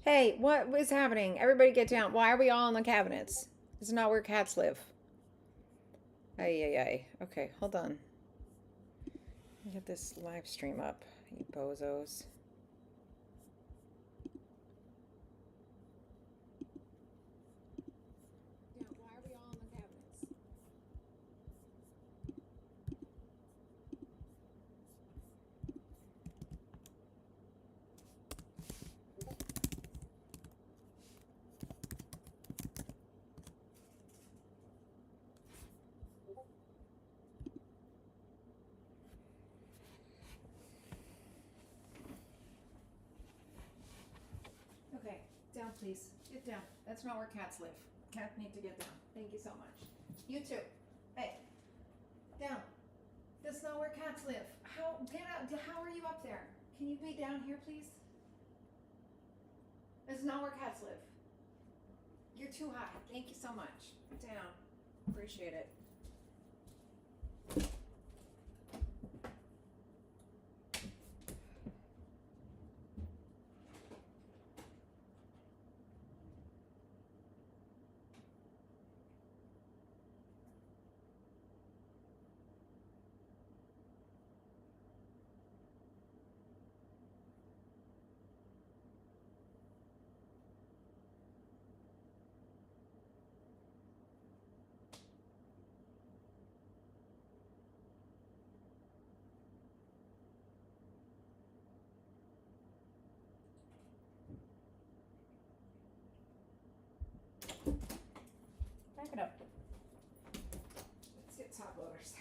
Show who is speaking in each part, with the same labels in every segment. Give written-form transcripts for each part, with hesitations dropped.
Speaker 1: Hey, what is happening? Everybody get down. Why are we all in the cabinets? This is not where cats live. Ay, ay, ay. Okay, hold on. Get this live stream up, you bozos. Yeah, why are we all in the cabinets? Okay, down please. Get down. That's not where cats live. Cats need to get down. Thank you so much. You too. Hey, down. That's not where cats live. How, get out. How are you up there? Can you be down here, please? This is not where cats live. You're too high. Thank you so much. Down. Appreciate it. Back it up. Let's get top loaders.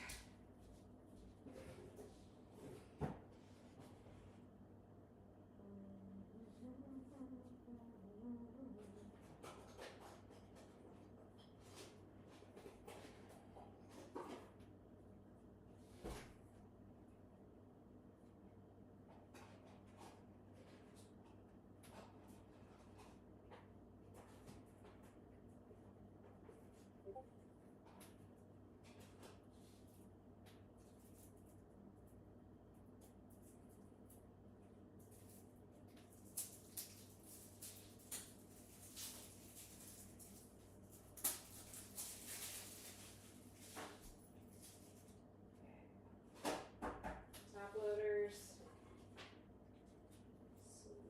Speaker 1: Top loaders.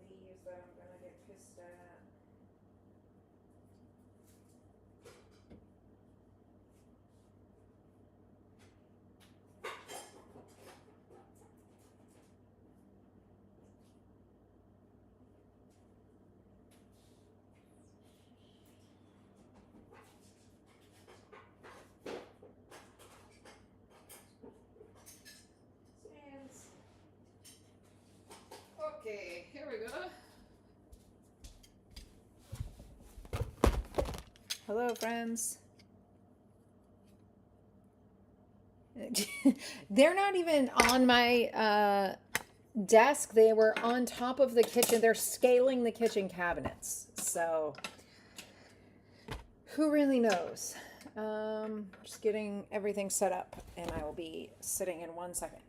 Speaker 1: Sleeves that I'm gonna get pissed at. Stands. Okay, here we go. Hello, friends. They're not even on my desk. They were on top of the kitchen. They're scaling the kitchen cabinets. So who really knows? Just getting everything set up, and I will be sitting in 1 second.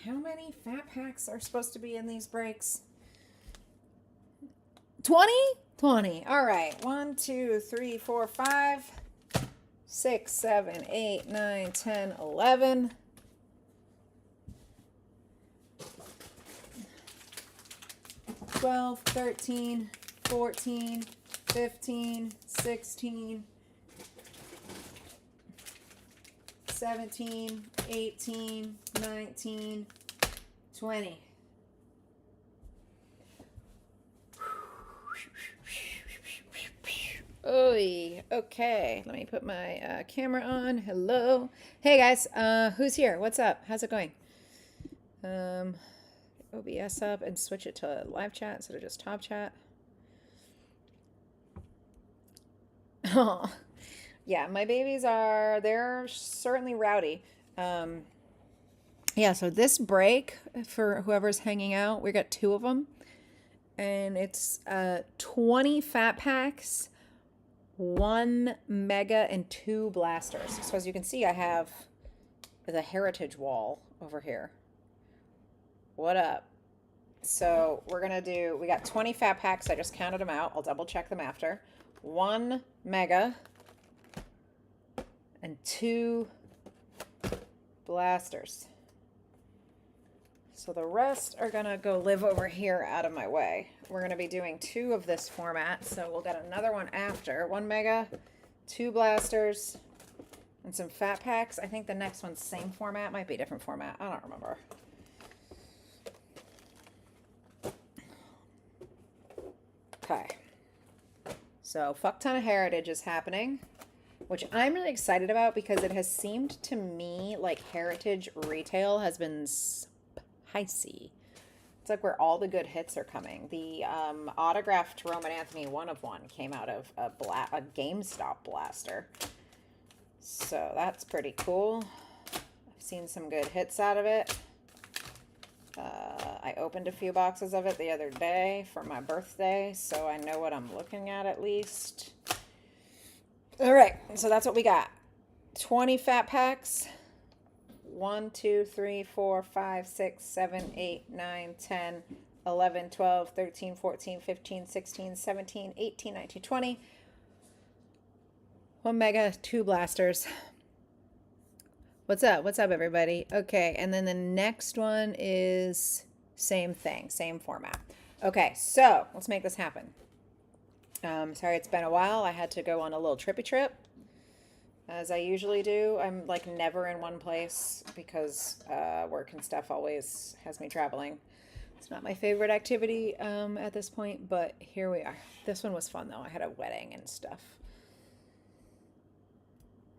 Speaker 1: How many fat packs are supposed to be in these breaks? 20? 20. All right. 1, 2, 3, 4, 5, 6, 7, 8, 9, 10, 11. 12, 13, 14, 15, 16, 17, 18, 19, 20. Oy, okay, let me put my camera on. Hello. Hey guys, who's here? What's up? How's it going? OBS up and switch it to live chat instead of just top chat. Oh, yeah, my babies they're certainly rowdy. Yeah, so this break, for whoever's hanging out, we got 2 of them.
Speaker 2: and it's 20 fat packs, 1 mega, and 2 blasters. So as you can see, I have the heritage wall over here. What up? So we're gonna do, we got 20 fat packs. I just counted them out. I'll double check them after. 1 mega and 2 blasters. So the rest are gonna go live over here out of my way. We're gonna be doing 2 of this format, so we'll get another one after. 1 mega, 2 blasters, and some fat packs. I think the next one's same format, might be a different format. I don't remember. Okay. So fuck ton of heritage is happening, which I'm really excited about because it has seemed to me like heritage retail has been spicy. It's like where all the good hits are coming. The autographed Roman Anthony 1/1 came out of a GameStop blaster. So that's pretty cool. I've seen some good hits out of it. I opened a few boxes of it the other day for my birthday, so I know what I'm looking at least. All right, so that's what we got. 20 fat packs. 1, 2, 3, 4, 5, 6, 7, 8, 9, 10, 11, 12, 13, 14, 15, 16, 17, 18, 19, 20. 1 mega, 2 blasters. What's up? What's up, everybody? Okay, and then the next one is same thing, same format. Okay, so let's make this happen. Sorry, it's been a while. I had to go on a little trippy trip, as I usually do. I'm like never in one place because work and stuff always has me traveling. It's not my favorite activity at this point, but here we are. This one was fun though. I had a wedding and stuff.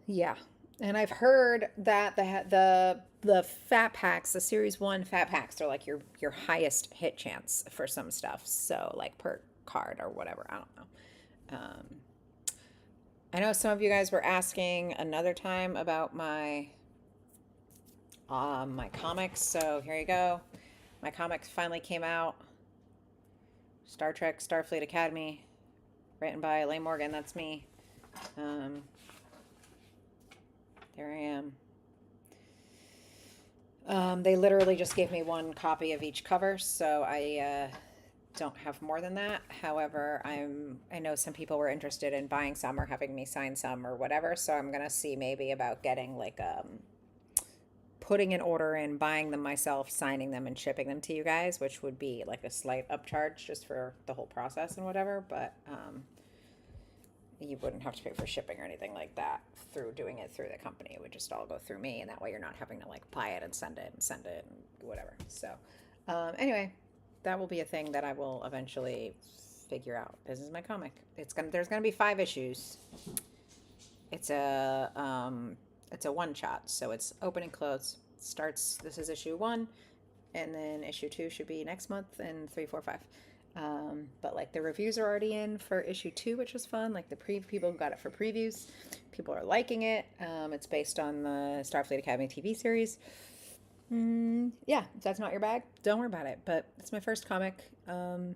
Speaker 2: Yeah. And I've heard that the fat packs, the Series 1 fat packs are like your highest hit chance for some stuff. So like per card or whatever. I don't know. I know some of you guys were asking another time about my my comics. So here you go. My comics finally came out. Star Trek Starfleet Academy, written by Leigh Morgan. That's me. There I am. They literally just gave me 1 copy of each cover, so I don't have more than that. However, I know some people were interested in buying some or having me sign some or whatever, so I'm gonna see maybe about getting like putting an order in, buying them myself, signing them, and shipping them to you guys, which would be like a slight upcharge just for the whole process and whatever, but you wouldn't have to pay for shipping or anything like that through doing it through the company. It would just all go through me, and that way you're not having to like buy it and send it and whatever. So anyway, that will be a thing that I will eventually figure out. This is my comic. There's gonna be 5 issues. It's a one shot, so it's open and close. This is issue 1, and then issue 2 should be next month, and 3, 4, 5. But like the reviews are already in for issue 2, which was fun. Like the people who got it for previews, people are liking it. It's based on the Starfleet Academy TV series. Yeah, if that's not your bag, don't worry about it. But it's my first comic. I'll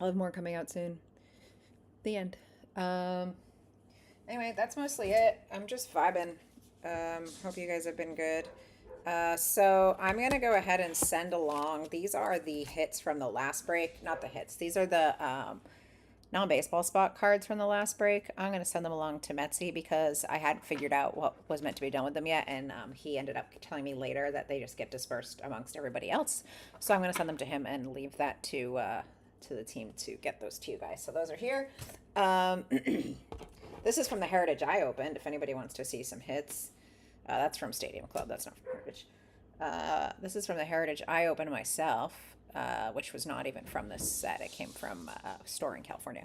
Speaker 2: have more coming out soon. The end. Anyway, that's mostly it. I'm just vibing. Hope you guys have been good. So I'm going to go ahead and send along. These are the hits from the last break. Not the hits. These are the non-baseball spot cards from the last break. I'm going to send them along to Metzi because I hadn't figured out what was meant to be done with them yet. And he ended up telling me later that they just get dispersed amongst everybody else. So I'm going to send them to him and leave that to the team to get those to you guys. So those are here. This is from the Heritage I opened, if anybody wants to see some hits. That's from Stadium Club. That's not from Heritage. This is from the Heritage I opened myself, which was not even from this set. It came from a store in California.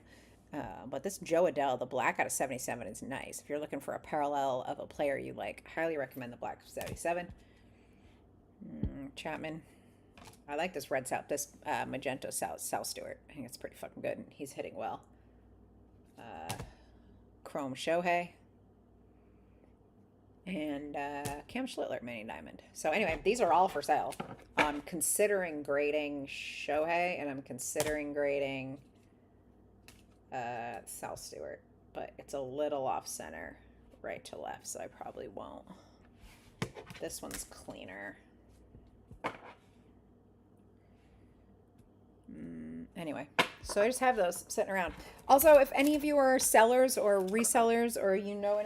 Speaker 2: But this Joe Adele, the black out of 77, is nice. If you're looking for a parallel of a player you like, highly recommend the black 77. Chapman. I like this red South, this magenta South Stewart. I think it's pretty fucking good. He's hitting well. Chrome Shohei. and Cam Schlittler Mini Diamond. So anyway, these are all for sale. I'm considering grading Shohei, and I'm considering grading Sal Stewart, but it's a little off center, right to left, so I probably won't. This one's cleaner. Anyway, so I just have those sitting around. Also, if any of you are sellers or resellers, or you know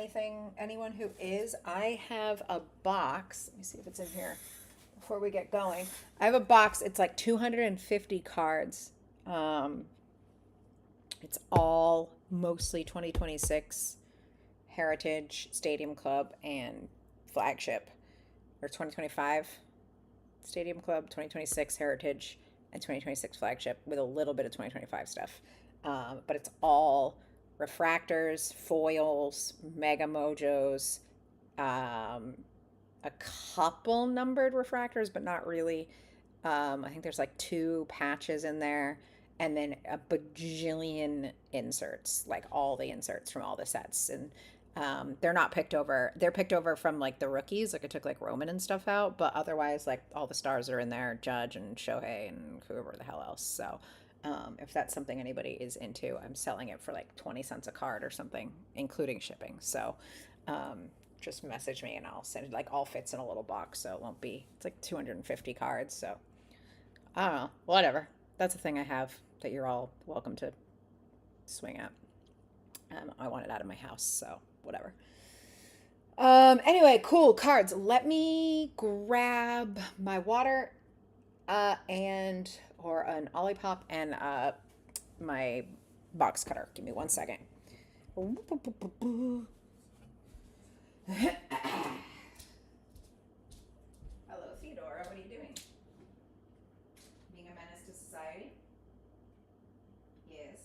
Speaker 2: anyone who is, I have a box. Let me see if it's in here before we get going. I have a box. It's like 250 cards. It's all mostly 2026 Heritage, Stadium Club, and Flagship, or 2025 Stadium Club, 2026 Heritage, and 2026 Flagship, with a little bit of 2025 stuff. But it's all refractors, foils, mega mojos, a couple numbered refractors, but not really. I think there's like 2 patches in there, and then a bajillion inserts, like all the inserts from all the sets. And they're not picked over. They're picked over from like the rookies. Like I took like Roman and stuff out, but otherwise like all the stars are in there, Judge and Shohei and whoever the hell else. So if that's something anybody is into, I'm selling it for like 20 cents a card or something, including shipping. So just message me and I'll send it. Like all fits in a little box, so it won't be, it's like 250 cards. So I don't know, whatever. That's a thing I have that you're all welcome to swing at. I want it out of my house, so whatever. Anyway, cool cards. Let me grab my water or an Olipop and my box cutter. Give me 1 second. Hello, Theodora. What are you doing? Being a menace to society? Yes.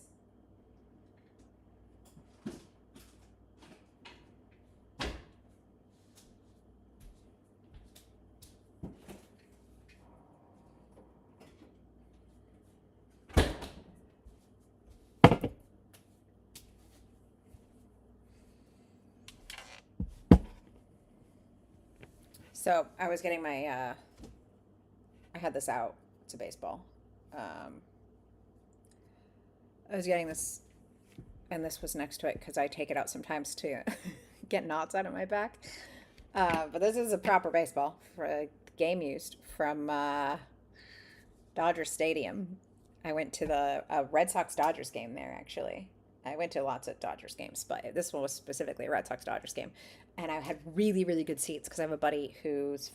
Speaker 2: So I was getting my, I had this out. It's a baseball. I was getting this, and this was next to it because I take it out sometimes to get knots out of my back. But this is a proper baseball for a game used from Dodger Stadium. I went to the Red Sox Dodgers game there, actually. I went to lots of Dodgers games, but this one was specifically a Red Sox Dodgers game. And I had really, really good seats because I have a buddy whose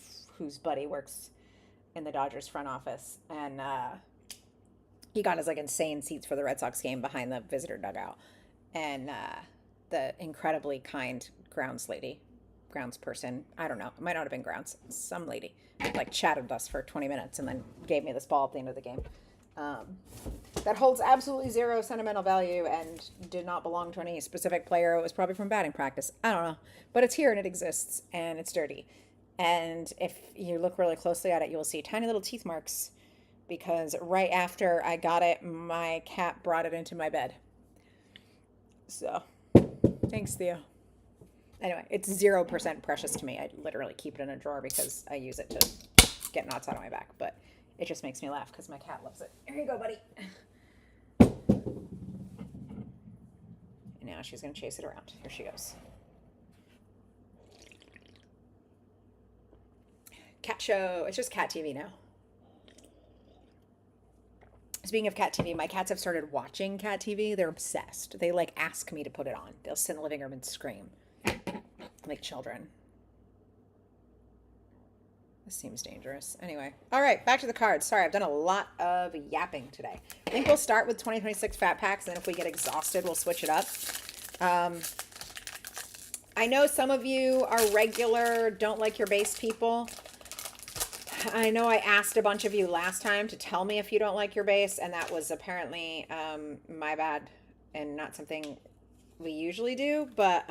Speaker 2: buddy works in the Dodgers front office. And he got us like insane seats for the Red Sox game behind the visitor dugout. And the incredibly kind grounds person, I don't know, it might not have been grounds, some lady, like chatted with us for 20 minutes and then gave me this ball at the end of the game. That holds absolutely zero sentimental value and did not belong to any specific player. It was probably from batting practice. I don't know. But it's here and it exists and it's dirty. And if you look really closely at it, you'll see tiny little teeth marks because right after I got it, my cat brought it into my bed. So, thanks, Theo. Anyway, it's 0% precious to me. I literally keep it in a drawer because I use it to get knots out of my back. But it just makes me laugh because my cat loves it. Here you go, buddy. And now she's going to chase it around. Here she goes. Cat show. It's just cat TV now. Speaking of cat TV, my cats have started watching cat TV. They're obsessed. They like ask me to put it on. They'll sit in the living room and scream like children. This seems dangerous. Anyway, all right, back to the cards. Sorry, I've done a lot of yapping today. I think we'll start with 2026 Fat Packs, and then if we get exhausted, we'll switch it up. I know some of you are regular, don't like your base people. I know I asked a bunch of you last time to tell me if you don't like your base, and that was apparently my bad and not something we usually do. But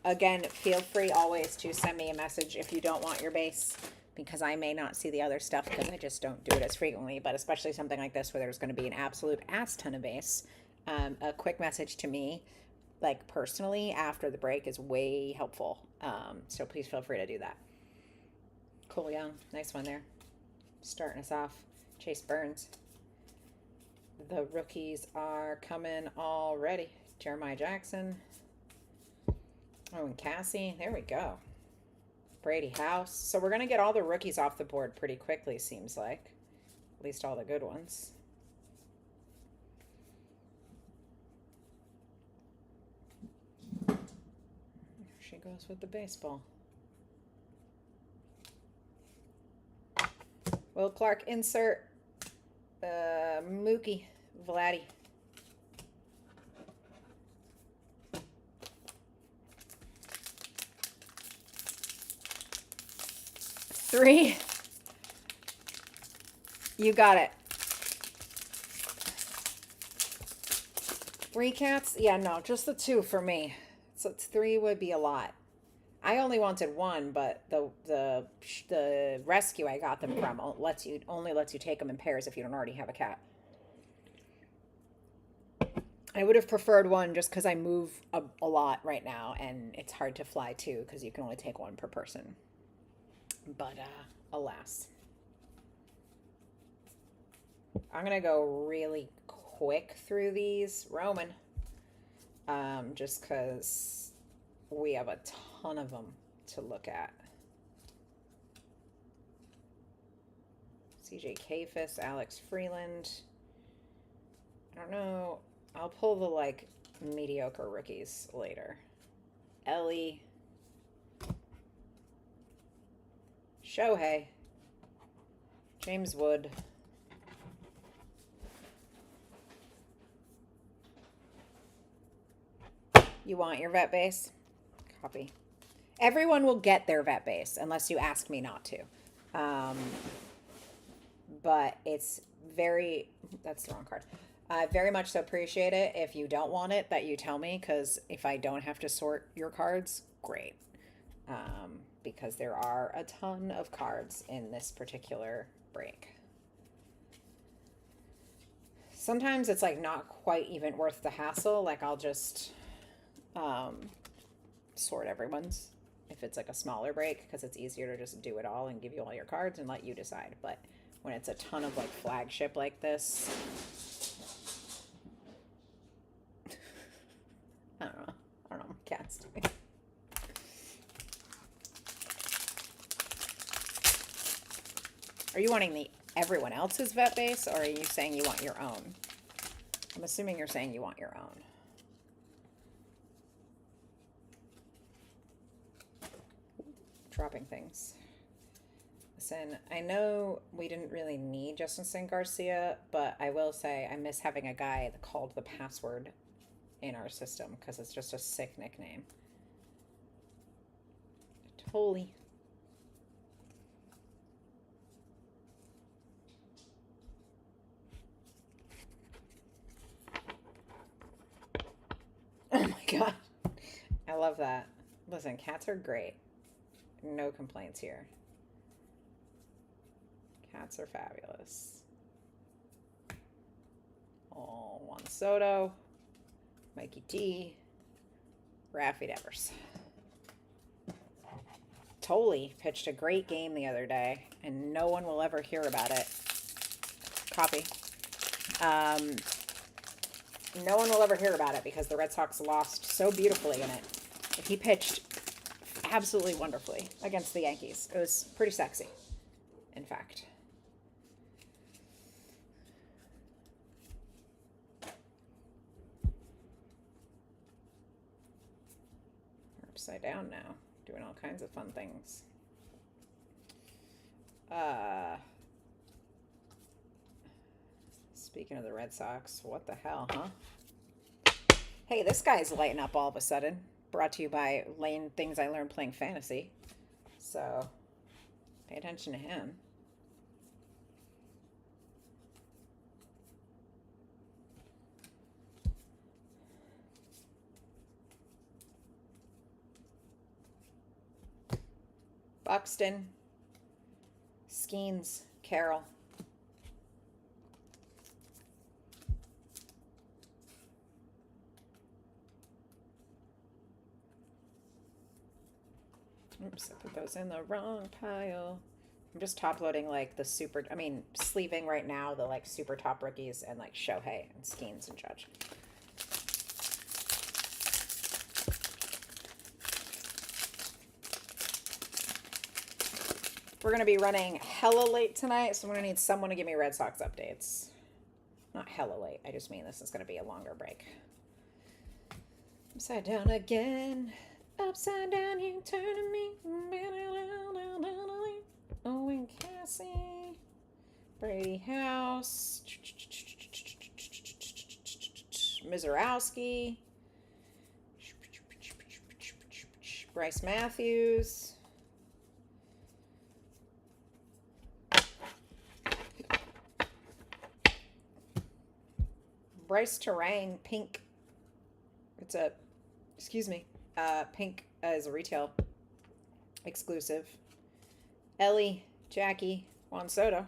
Speaker 2: again, feel free always to send me a message if you don't want your base, because I may not see the other stuff because I just don't do it as frequently. But especially something like this where there's going to be an absolute ass ton of base, a quick message to me, like personally after the break, is way helpful. So please feel free to do that. Cole Young, nice one there. Starting us off. Chase Burns. The rookies are coming already. Jeremiah Jackson. Oh, and Cassie. There we go. Brady House. So we're going to get all the rookies off the board pretty quickly, seems like. At least all the good ones. There she goes with the baseball. Will Clark insert. Mookie Vladdy. Three. You got it. 3 cats? Yeah, no, just the 2 for me. So 3 would be a lot. I only wanted 1, but the rescue I got them from only lets you take them in pairs if you don't already have a cat. I would have preferred 1 just because I move a lot right now, and it's hard to fly 2 because you can only take 1 per person. But alas. I'm going to go really quick through these. Roman. Just because we have a ton of them to look at. CJ Kafis, Alex Freeland. I don't know. I'll pull the, mediocre rookies later. Ellie. Shohei. James Wood. You want your vet base? Copy. Everyone will get their vet base unless you ask me not to. But it's that's the wrong card. I very much so appreciate it if you don't want it that you tell me, because if I don't have to sort your cards, great. Because there are a ton of cards in this particular break. Sometimes it's not quite even worth the hassle. I'll just sort everyone's if it's a smaller break, because it's easier to just do it all and give you all your cards and let you decide. But when it's a ton of flagship like this, I don't know, cats doing. Are you wanting everyone else's vet base, or are you saying you want your own? I'm assuming you're saying you want your own. Dropping things. Listen, I know we didn't really need Justin St. Garcia, but I will say I miss having a guy that called the password in our system, because it's just a sick nickname. Totally. Oh my god. I love that. Listen, cats are great. No complaints here. Cats are fabulous. Oh, Juan Soto, Mikey T, Raffy Devers. Tolley pitched a great game the other day, and no one will ever hear about it. Copy. No one will ever hear about it because the Red Sox lost so beautifully in it. He pitched absolutely wonderfully against the Yankees. It was pretty sexy, in fact. We're upside down now, doing all kinds of fun things. Speaking of the Red Sox, what the hell, huh? Hey, this guy's lighting up all of a sudden. Brought to you by things I learned playing fantasy. So, pay attention to him. Buxton. Skeens. Carroll. Oops, I put those in the wrong pile. I'm just top loading like the sleeving right now the like super top rookies and like Shohei and Skeens and Judge. We're going to be running hella late tonight, so I'm going to need someone to give me Red Sox updates. Not hella late, I just mean this is going to be a longer break. Upside down again. Upside down, you turn to me. Owen Cassie. Brady House. Mizorowski. Bryce Matthews. Bryce Terang, pink. It's a, pink is a retail exclusive. Ellie, Jackie, Juan Soto.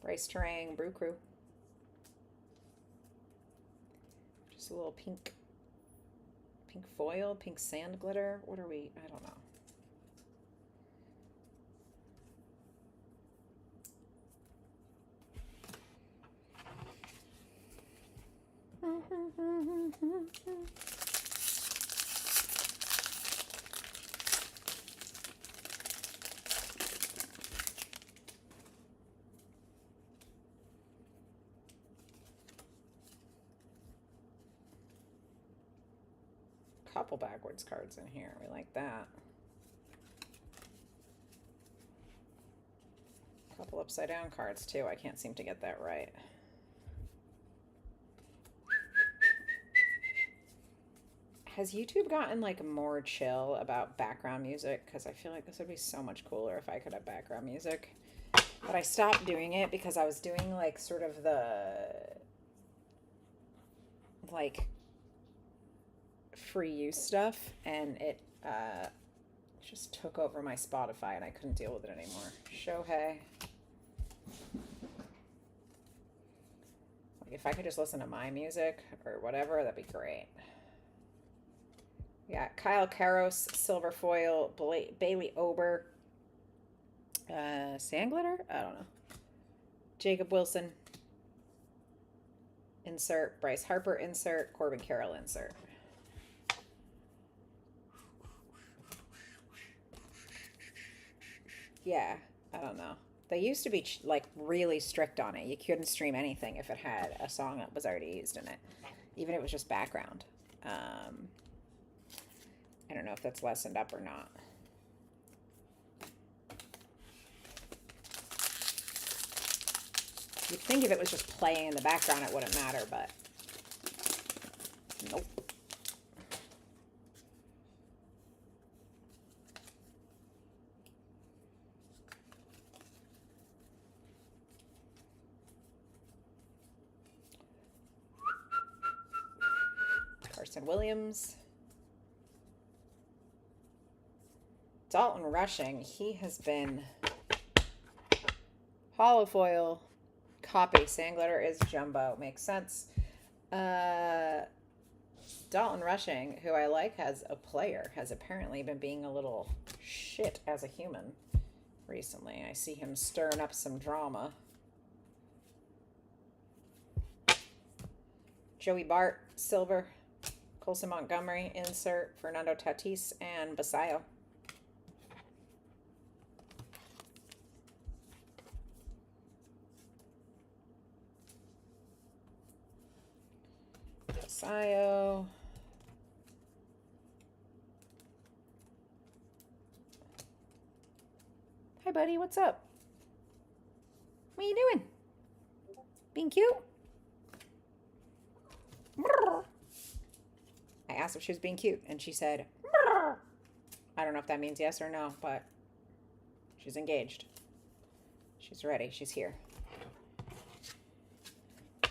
Speaker 2: Bryce Terang, Brew Crew. Just a little pink foil, pink sand glitter. What are we? I don't know. Couple backwards cards in here. We like that. Couple upside down cards too. I can't seem to get that right. Has YouTube gotten like more chill about background music? Because I feel like this would be so much cooler if I could have background music. But I stopped doing it because I was doing like sort of the like free use stuff, and it just took over my Spotify and I couldn't deal with it anymore. Shohei. Like if I could just listen to my music or whatever, that'd be great. Yeah, Kyle Karros, silver foil, Bailey Ober, sand glitter? I don't know. Jacob Wilson, insert. Bryce Harper, insert. Corbin Carroll, insert. Yeah, I don't know. They used to be like really strict on it. You couldn't stream anything if it had a song that was already used in it, even if it was just background. I don't know if that's lessened up or not. You'd think if it was just playing in the background, it wouldn't matter, but nope. Carson Williams. Dalton Rushing, he has been holofoil, copy, sand glitter is jumbo, makes sense. Dalton Rushing, who I like as a player, has apparently been being a little shit as a human recently. I see him stirring up some drama. Joey Bart, silver. Colson Montgomery, insert. Fernando Tatis, and Basayo. Basayo. Hi, buddy. What's up? What are you doing? Being cute? I asked if she was being cute, and she said, I don't know if that means yes or no, but she's engaged. She's ready. She's here. I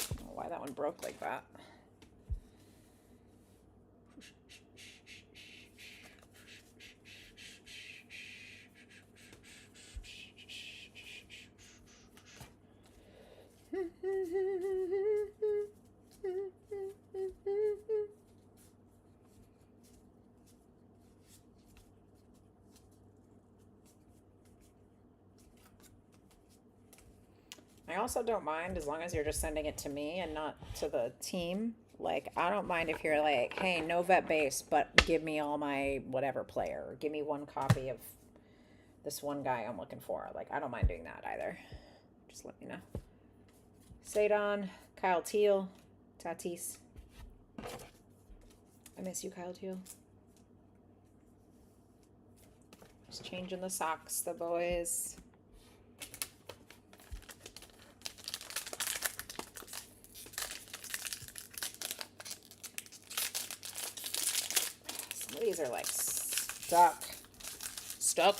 Speaker 2: don't know why that one broke like that. I also don't mind as long as you're just sending it to me and not to the team. Like, I don't mind if you're like, hey, no vet base, but give me all my whatever player. Or give me one copy of this one guy I'm looking for. Like, I don't mind doing that either. Just let me know. Sadon, Kyle Teal, Tatis. I miss you, Kyle Teal. Just changing the socks, the boys. Some of these are like stuck. Stuck.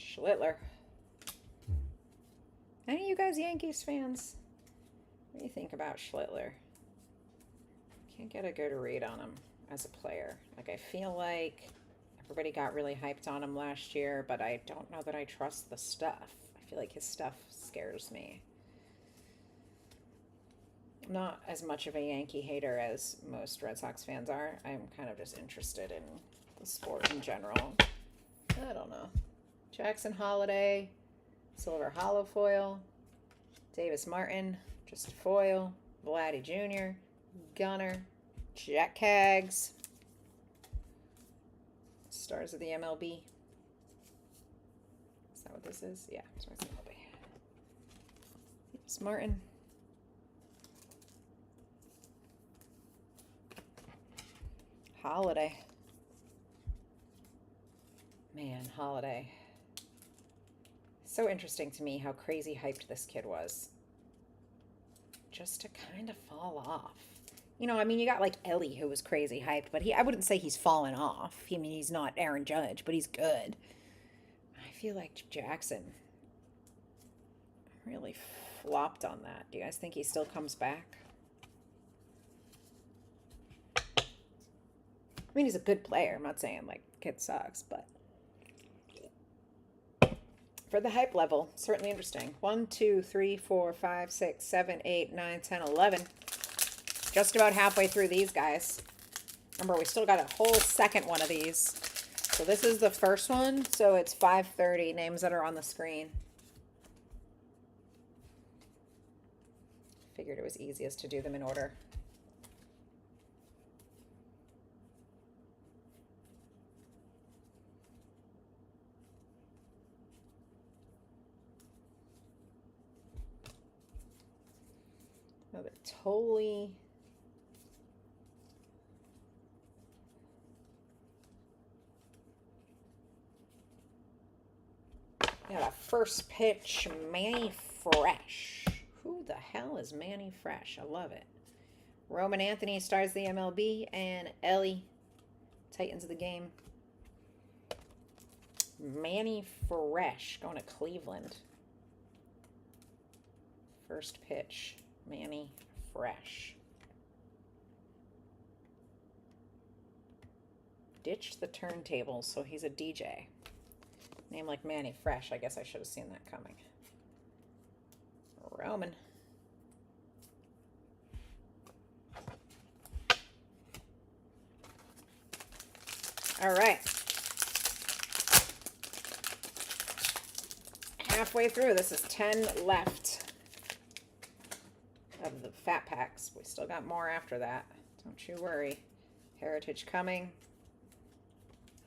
Speaker 2: Schlittler. Any of you guys Yankees fans? What do you think about Schlittler? Can't get a good read on him as a player. Like, I feel like everybody got really hyped on him last year, but I don't know that I trust the stuff. I feel like his stuff scares me. I'm not as much of a Yankee hater as most Red Sox fans are. I'm kind of just interested in the sport in general. I don't know. Jackson Holiday, Silver Hollow Foil, Davis Martin, just a foil, Vladdy Jr., Gunner, Jack Kaggs, Stars of the MLB. Is that what this is? Yeah, Stars of the MLB. Davis Martin. Holiday. Man, Holiday. So interesting to me how crazy hyped this kid was. Just to kind of fall off. You know, I mean, you got like Ellie who was crazy hyped, but I wouldn't say he's fallen off. I mean, he's not Aaron Judge, but he's good. I feel like Jackson really flopped on that. Do you guys think he still comes back? I mean, he's a good player. I'm not saying like kid sucks, but for the hype level, certainly interesting. 1, 2, 3, 4, 5, 6, 7, 8, 9, 10, 11. Just about halfway through these guys. Remember, we still got a whole second one of these. So this is the first one. So it's 530 names that are on the screen. Figured it was easiest to do them in order. Another totally got a first pitch, Manny Fresh. Who the hell is Manny Fresh? I love it. Roman Anthony stars the MLB, and Ellie, Titans of the game. Manny Fresh going to Cleveland. First pitch, Manny Fresh. Ditched the turntables, so he's a DJ. Name like Manny Fresh. I guess I should have seen that coming. Roman. All right. Halfway through. This is 10 left of the fat packs. We still got more after that. Don't you worry. Heritage coming.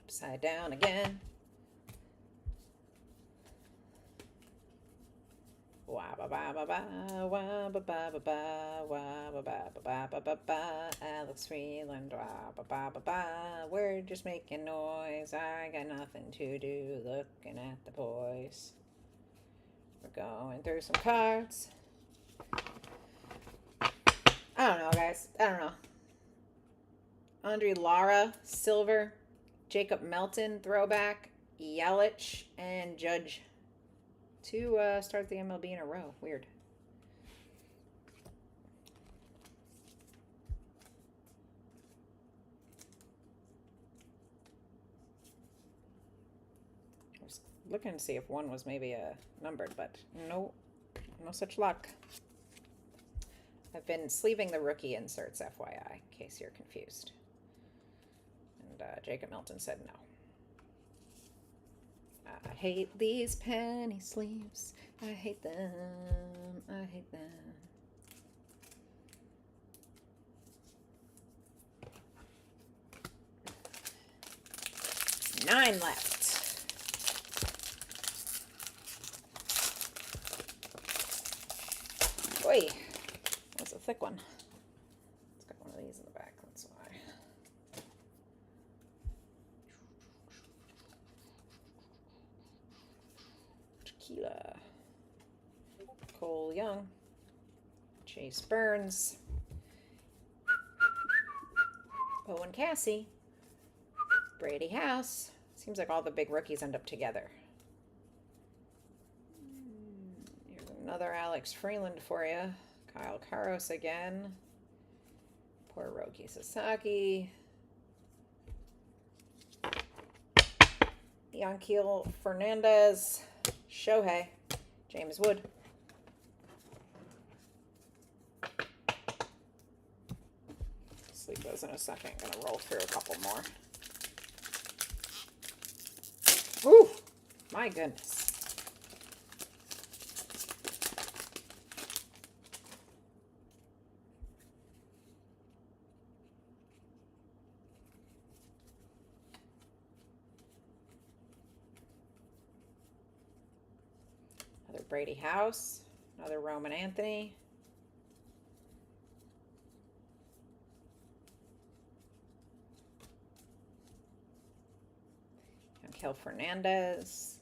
Speaker 2: Upside down again. Alex Freeland. We're just making noise. I got nothing to do looking at the boys. We're going through some cards. I don't know, guys. I don't know. Andre Lara, silver. Jacob Melton, throwback. Yelich and Judge. 2 start the MLB in a row. Weird. I was looking to see if one was maybe numbered, but nope. no such luck. I've been sleeving the rookie inserts, FYI, in case you're confused. And Jacob Milton said no. I hate these penny sleeves. I hate them. I hate them. 9 left. Boy, that's a thick one. It's got one of these in the back, that's why. Tequila. Cole Young. Chase Burns. Owen Cassie. Brady House. Seems like all the big rookies end up together. Here's another Alex Freeland for you. Kyle Karos again. Poor Roki Sasaki. Yanquiel Fernandez. Shohei. James Wood. Sleep those in a second. Gonna roll through a couple more. Ooh, my goodness. Another Brady House, another Roman Anthony. Yanquiel Fernandez.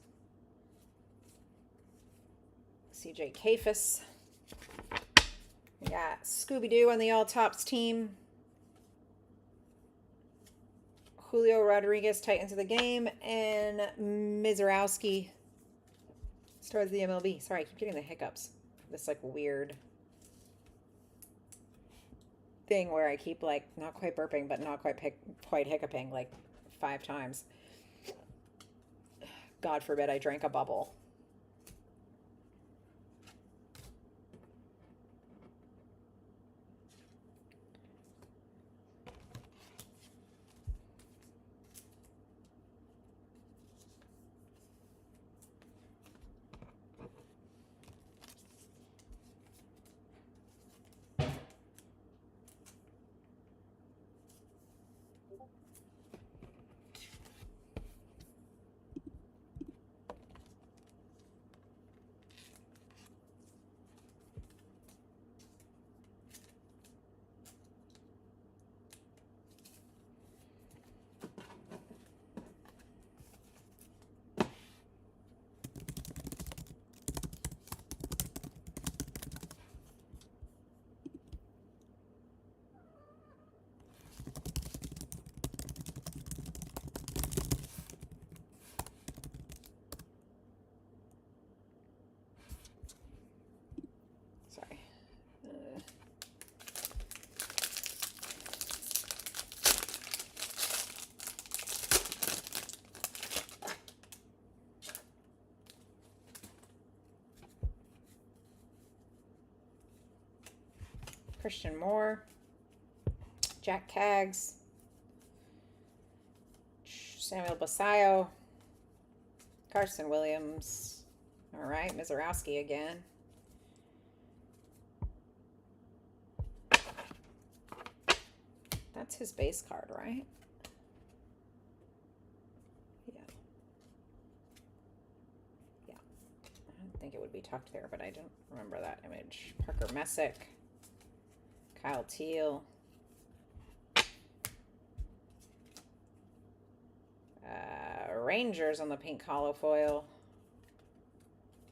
Speaker 2: CJ Kafis. We got Scooby-Doo on the All-Tops team. Julio Rodriguez, Titans of the game. And Mizarowski, Stars of the MLB. Sorry, I keep getting the hiccups. This, like, weird thing where I keep, like, not quite burping, but not quite hiccuping, like, 5 times. God forbid I drank a bubble. Sorry. Christian Moore. Jack Kaggs. Samuel Basayo. Carson Williams. All right, Mizarowski again. That's his base card, right? Yeah. Yeah. I didn't think it would be tucked there, but I don't remember that image. Parker Messick. Kyle Teal. Rangers on the pink hollow foil.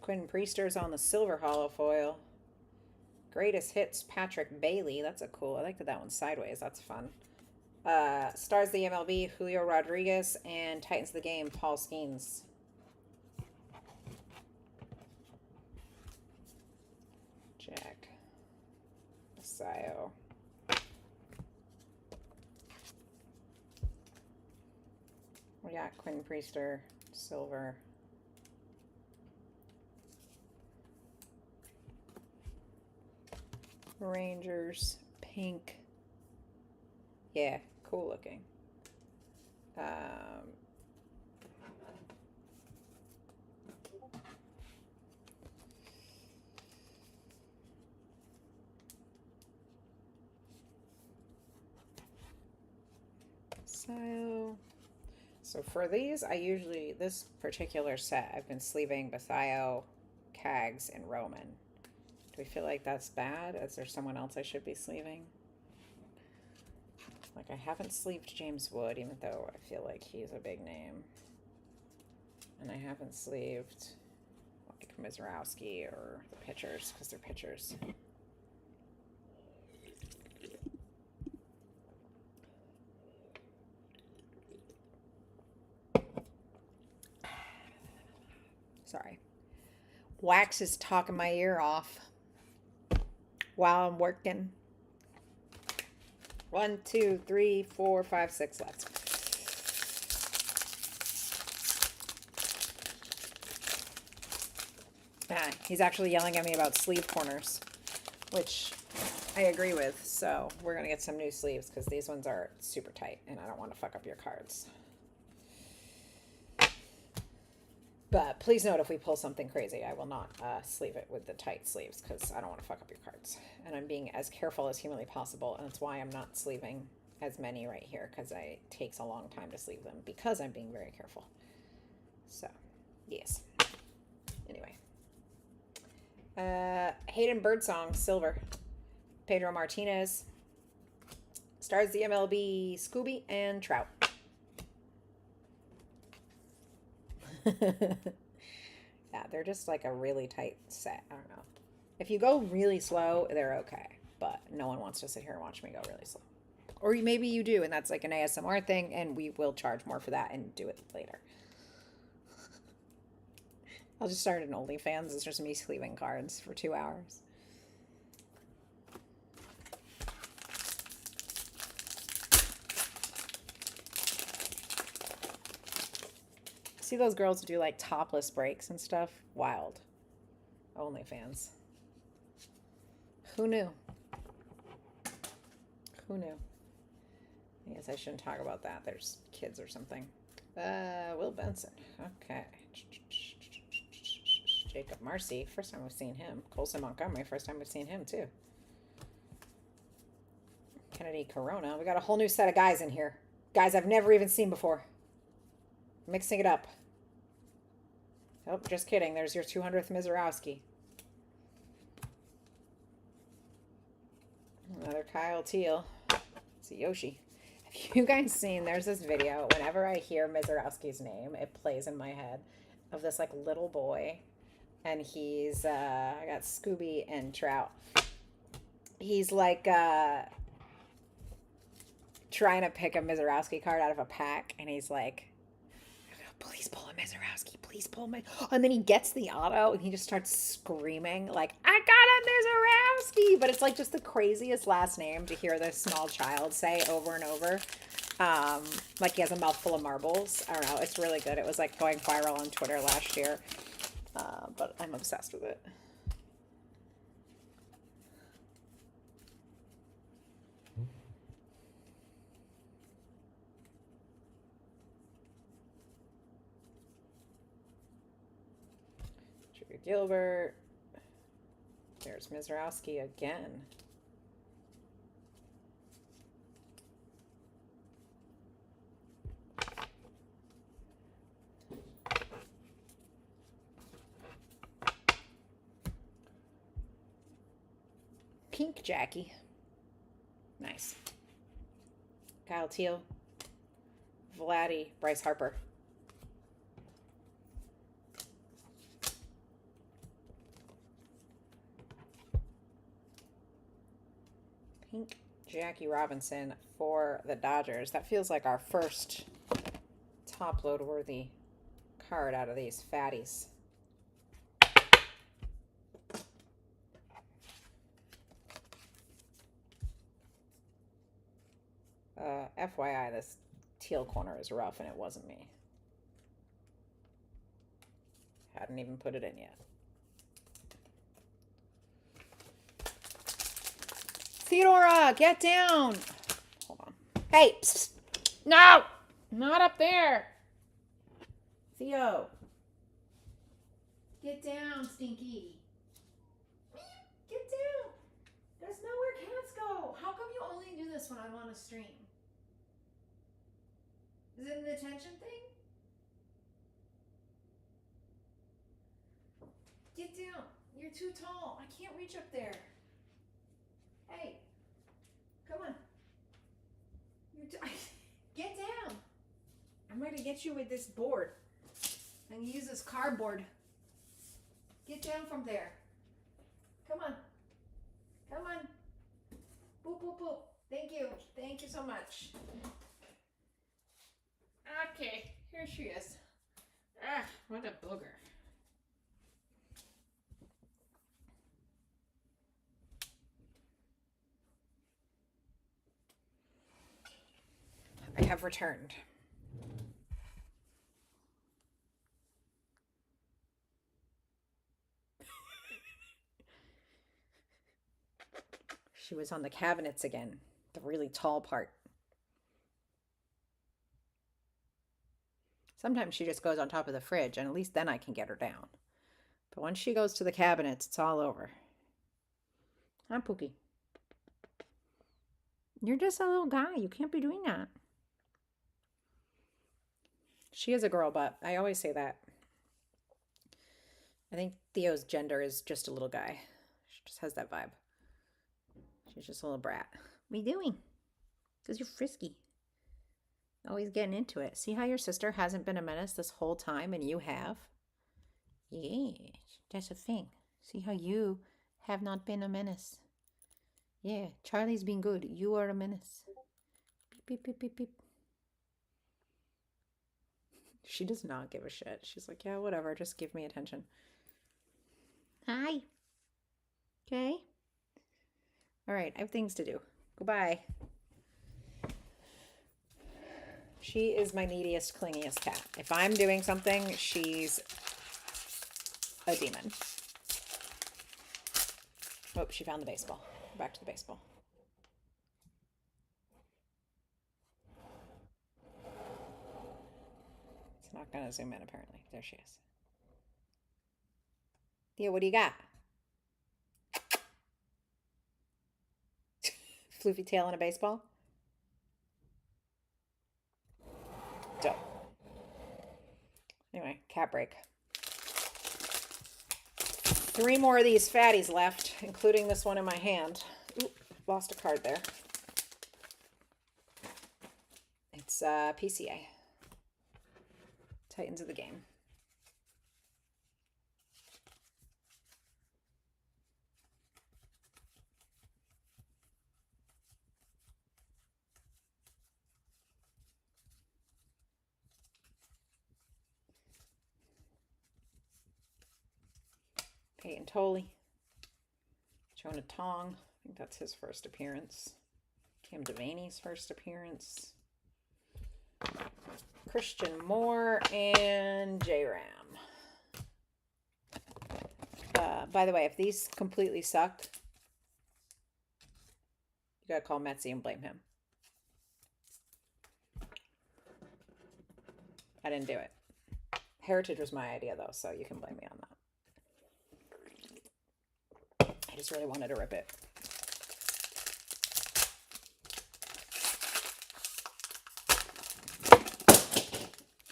Speaker 2: Quinn Priester's on the silver hollow foil. Greatest hits, Patrick Bailey. That's a cool. I like that one's sideways. That's fun. Stars of the MLB, Julio Rodriguez, and Titans of the game, Paul Skeens. Jack. Basayo. We got Quinn Priester, silver. Rangers, pink. Yeah, cool looking. So for these, this particular set, I've been sleeving Basayo, Cags, and Roman. Do we feel like that's bad? Is there someone else I should be sleeving? Like, I haven't sleeved James Wood, even though I feel like he's a big name. And I haven't sleeved, like, Mizrowski or the pitchers, because they're pitchers. Sorry. Wax is talking my ear off while I'm working. 1, 2, 3, 4, 5, 6 left. He's actually yelling at me about sleeve corners, which I agree with. So we're going to get some new sleeves because these ones are super tight and I don't want to fuck up your cards. But please note, if we pull something crazy, I will not sleeve it with the tight sleeves because I don't want to fuck up your cards. And I'm being as careful as humanly possible, and that's why I'm not sleeving as many right here, because it takes a long time to sleeve them because I'm being very careful. So, yes. Anyway. Hayden Birdsong, silver. Pedro Martinez. Stars the MLB, Scooby and Trout. Yeah, they're just like a really tight set. I don't know. If you go really slow, they're okay. But no one wants to sit here and watch me go really slow. Or maybe you do, and that's like an ASMR thing, and we will charge more for that and do it later. I'll just start an OnlyFans. It's just me sleeving cards for 2 hours. See those girls do like topless breaks and stuff? Wild. OnlyFans. Who knew? Who knew? I guess I shouldn't talk about that. There's kids or something. Will Benson. Okay. Jacob Marcy. First time we've seen him. Colson Montgomery. First time we've seen him too. Kennedy Corona. We got a whole new set of guys in here. Guys I've never even seen before. Mixing it up. Oh, just kidding. There's your 200th Mizrowski. Another Kyle Teal. It's a Yoshi. Have you guys seen, there's this video, whenever I hear Mizrowski's name, it plays in my head, of this like little boy. And he's, I got Scooby and Trout. He's like, trying to pick a Mizrowski card out of a pack. And he's like, please pull a Mizrowski, please pull my, and then he gets the auto and he just starts screaming like, I got a Mizrowski, but it's like just the craziest last name to hear this small child say over and over. Like he has a mouthful of marbles. I don't know, it's really good. It was like going viral on Twitter last year, but I'm obsessed with it. Gilbert. There's Mizrowski again. Pink Jackie. Nice. Kyle Teal. Vladdy. Bryce Harper. Pink Jackie Robinson for the Dodgers. That feels like our first top load worthy card out of these fatties. FYI, this teal corner is rough and it wasn't me. Hadn't even put it in yet. Theodora, get down. Hold on. Hey, psst. No, not up there. Theo.
Speaker 1: Get down, Stinky. Get down. There's nowhere cats go. How come you only do this when I'm on a stream? Is it an attention thing? Get down. You're too tall. I can't reach up there. Hey, come on. Get down. I'm going to get you with this board. I'm going to use this cardboard. Get down from there. Come on. Come on. Boop, boop, boop. Thank you. Thank you so much. Okay, here she is. Ah, what a booger.
Speaker 2: I have returned. She was on the cabinets again, the really tall part. Sometimes she just goes on top of the fridge, and at least then I can get her down. But once she goes to the cabinets, it's all over. Huh, Pookie? You're just a little guy. You can't be doing that. She is a girl, but I always say that. I think Theo's gender is just a little guy. She just has that vibe. She's just a little brat. What are you doing? Because you're frisky. Always getting into it. See how your sister hasn't been a menace this whole time and you have? Yeah, that's a thing. See how you have not been a menace. Yeah, Charlie's been good. You are a menace. Beep, beep, beep, beep, beep. She does not give a shit. She's like, yeah, whatever. Just give me attention. Hi. Okay. All right, I have things to do. Goodbye. She is my neediest, clingiest cat. If I'm doing something, she's a demon. Oh, she found the baseball. Back to the baseball. It's not going to zoom in, apparently. There she is. Thea, what do you got? Floofy tail and a baseball? Dope. Anyway, cat break. 3 more of these fatties left, including this one in my hand. Oop, lost a card there. It's PCA. Titans of the game. Peyton Tolley, Jonah Tong, I think that's his first appearance. Cam Devaney's first appearance. Christian Moore and J-Ram. By the way, if these completely sucked, you gotta call Metzi and blame him. I didn't do it. Heritage was my idea though, so you can blame me on that. I just really wanted to rip it.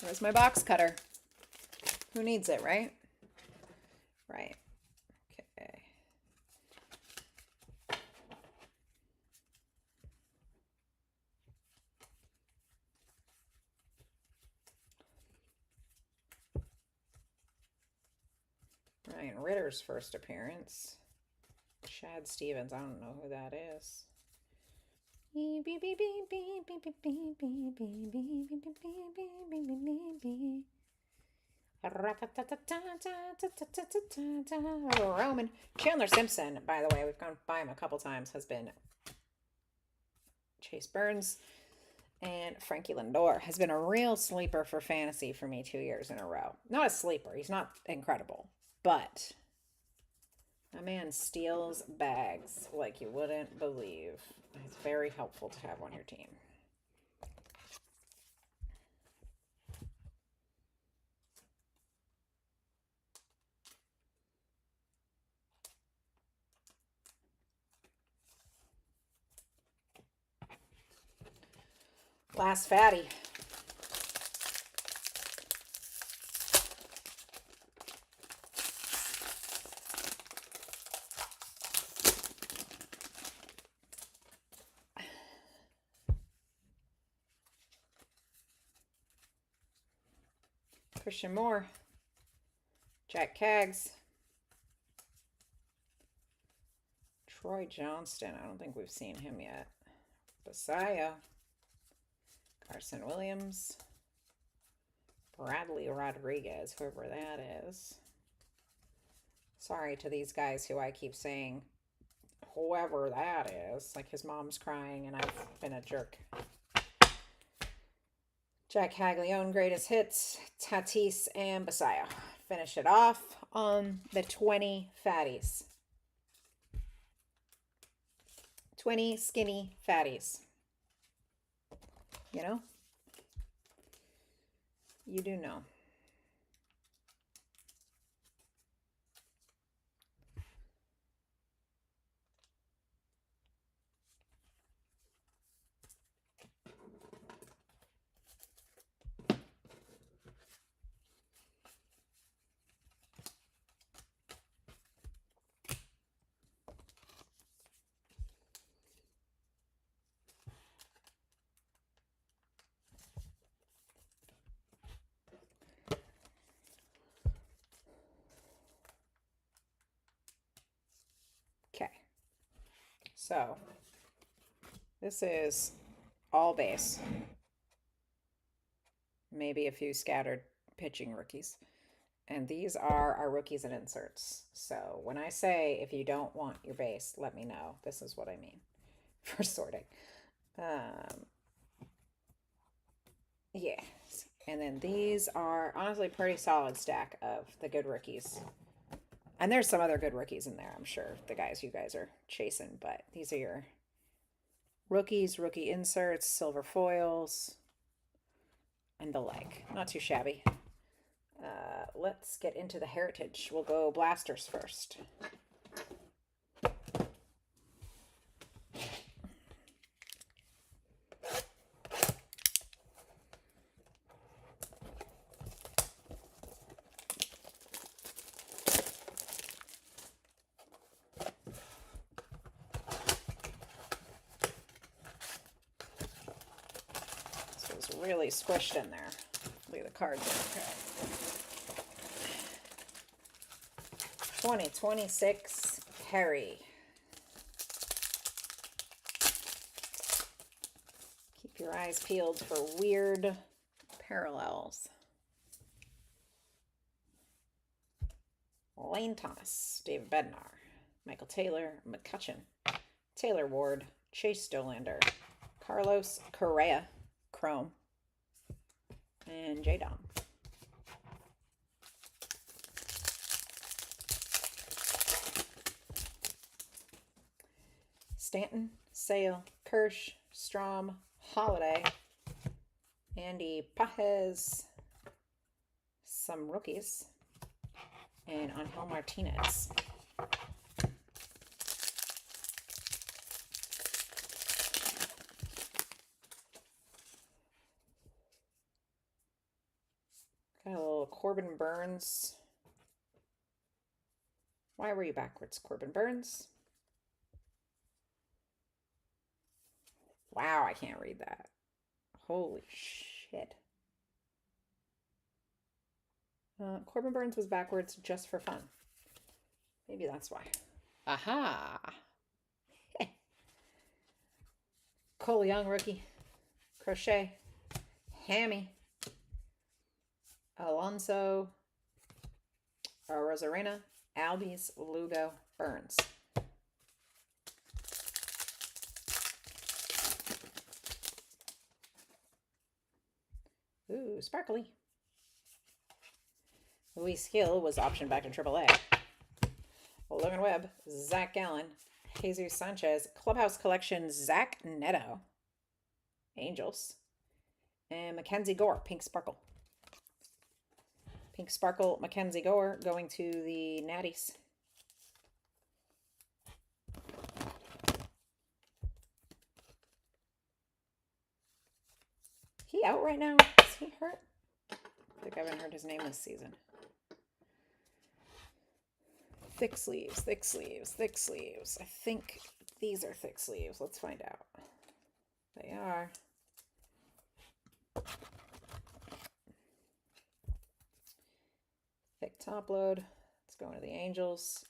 Speaker 2: Where's my box cutter? Who needs it, right? Right. Okay. Ryan Ritter's first appearance. Shad Stevens, I don't know who that is. Roman Chandler Simpson, by the way, we've gone by him a couple times, has been Chase Burns, and Frankie Lindor has been a real sleeper for fantasy for me 2 years in a row. Not a sleeper, he's not incredible, but A man steals bags like you wouldn't believe. It's very helpful to have on your team. Last fatty. Christian Moore, Jack Kaggs, Troy Johnston. I don't think we've seen him yet. Basayo, Carson Williams, Bradley Rodriguez, whoever that is. Sorry to these guys who I keep saying, whoever that is. Like his mom's crying and I've been a jerk. Jack Haglione, greatest hits, Tatis, and Basayo. Finish it off on the 20 fatties. 20 skinny fatties. You know? You do know. Okay, so this is all base. Maybe a few scattered pitching rookies. And these are our rookies and inserts. So when I say if you don't want your base, let me know. This is what I mean for sorting. Yeah. And then these are honestly pretty solid stack of the good rookies. And there's some other good rookies in there, I'm sure, the guys you guys are chasing. But these are your rookies, rookie inserts, silver foils, and the like. Not too shabby. Let's get into the heritage. We'll go blasters first. Really squished in there. Look at the cards. Okay. 2026 Harry. Keep your eyes peeled for weird parallels. Lane Thomas, David Bednar, Michael Taylor, McCutcheon, Taylor Ward, Chase Dolander, Carlos Correa, Chrome, and J-Dom. Stanton, Sale, Kirsch, Strom, Holiday, Andy Pajes, some rookies, and Angel Martinez. Got a little Corbin Burns. Why were you backwards, Corbin Burns? Wow, I can't read that. Holy shit. Corbin Burns was backwards just for fun. Maybe that's why. Aha! Cole Young, rookie. Crochet. Hammy. Alonso. Rosarena. Albies. Lugo. Burns. Ooh, sparkly. Luis Gil was optioned back in AAA. Logan Webb, Zach Gallen, Jesus Sanchez, Clubhouse Collection, Zach Neto, Angels, and Mackenzie Gore, Pink Sparkle. Pink Sparkle, Mackenzie Gore, going to the Natties. He out right now? Is he hurt? I think I haven't heard his name this season. Thick sleeves, thick sleeves, thick sleeves. I think these are thick sleeves. Let's find out. They are. Thick top load. Let's go into the Angels.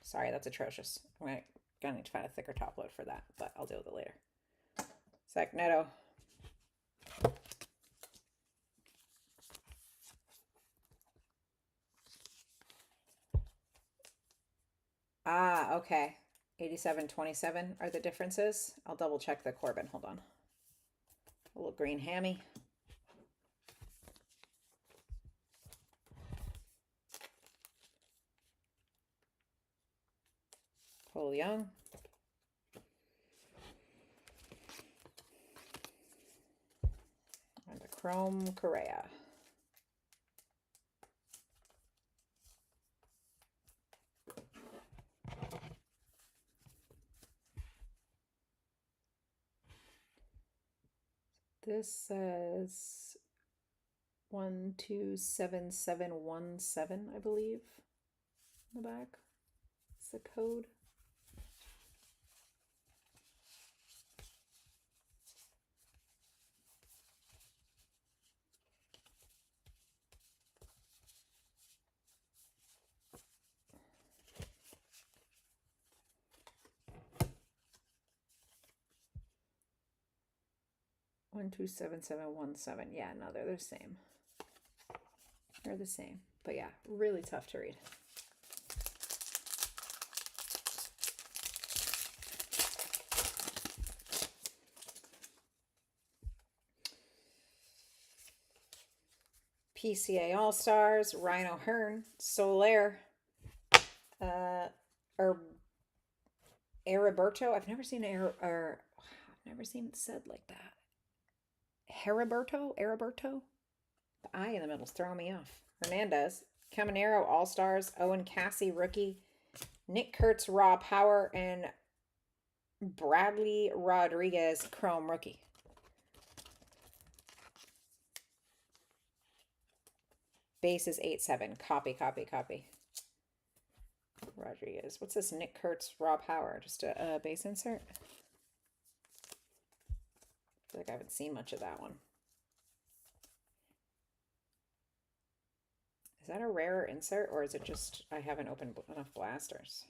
Speaker 2: Sorry, that's atrocious. I'm gonna need to find a thicker top load for that, but I'll deal with it later. Zach Neto. Ah, okay. 87-27 are the differences. I'll double check the Corbin. Hold on. A little green hammy. Cole Young. And a Chrome Correa. This says 127717, I believe, in the back. It's the code. One, 27717. Yeah, no, they're the same. They're the same. But yeah, really tough to read. PCA All-Stars, Rhino Hearn, Soler, Heriberto. I've never seen I've never seen it said like that. Heriberto? The I in the middle is throwing me off. Hernandez, Caminero All-Stars, Owen Cassie rookie, Nick Kurtz raw power, and Bradley Rodriguez chrome rookie. Base is 8-7. Copy. Rodriguez. What's this? Nick Kurtz raw power. Just a base insert? I feel like I haven't seen much of that one. Is that a rarer insert, or is it just I haven't opened enough blasters?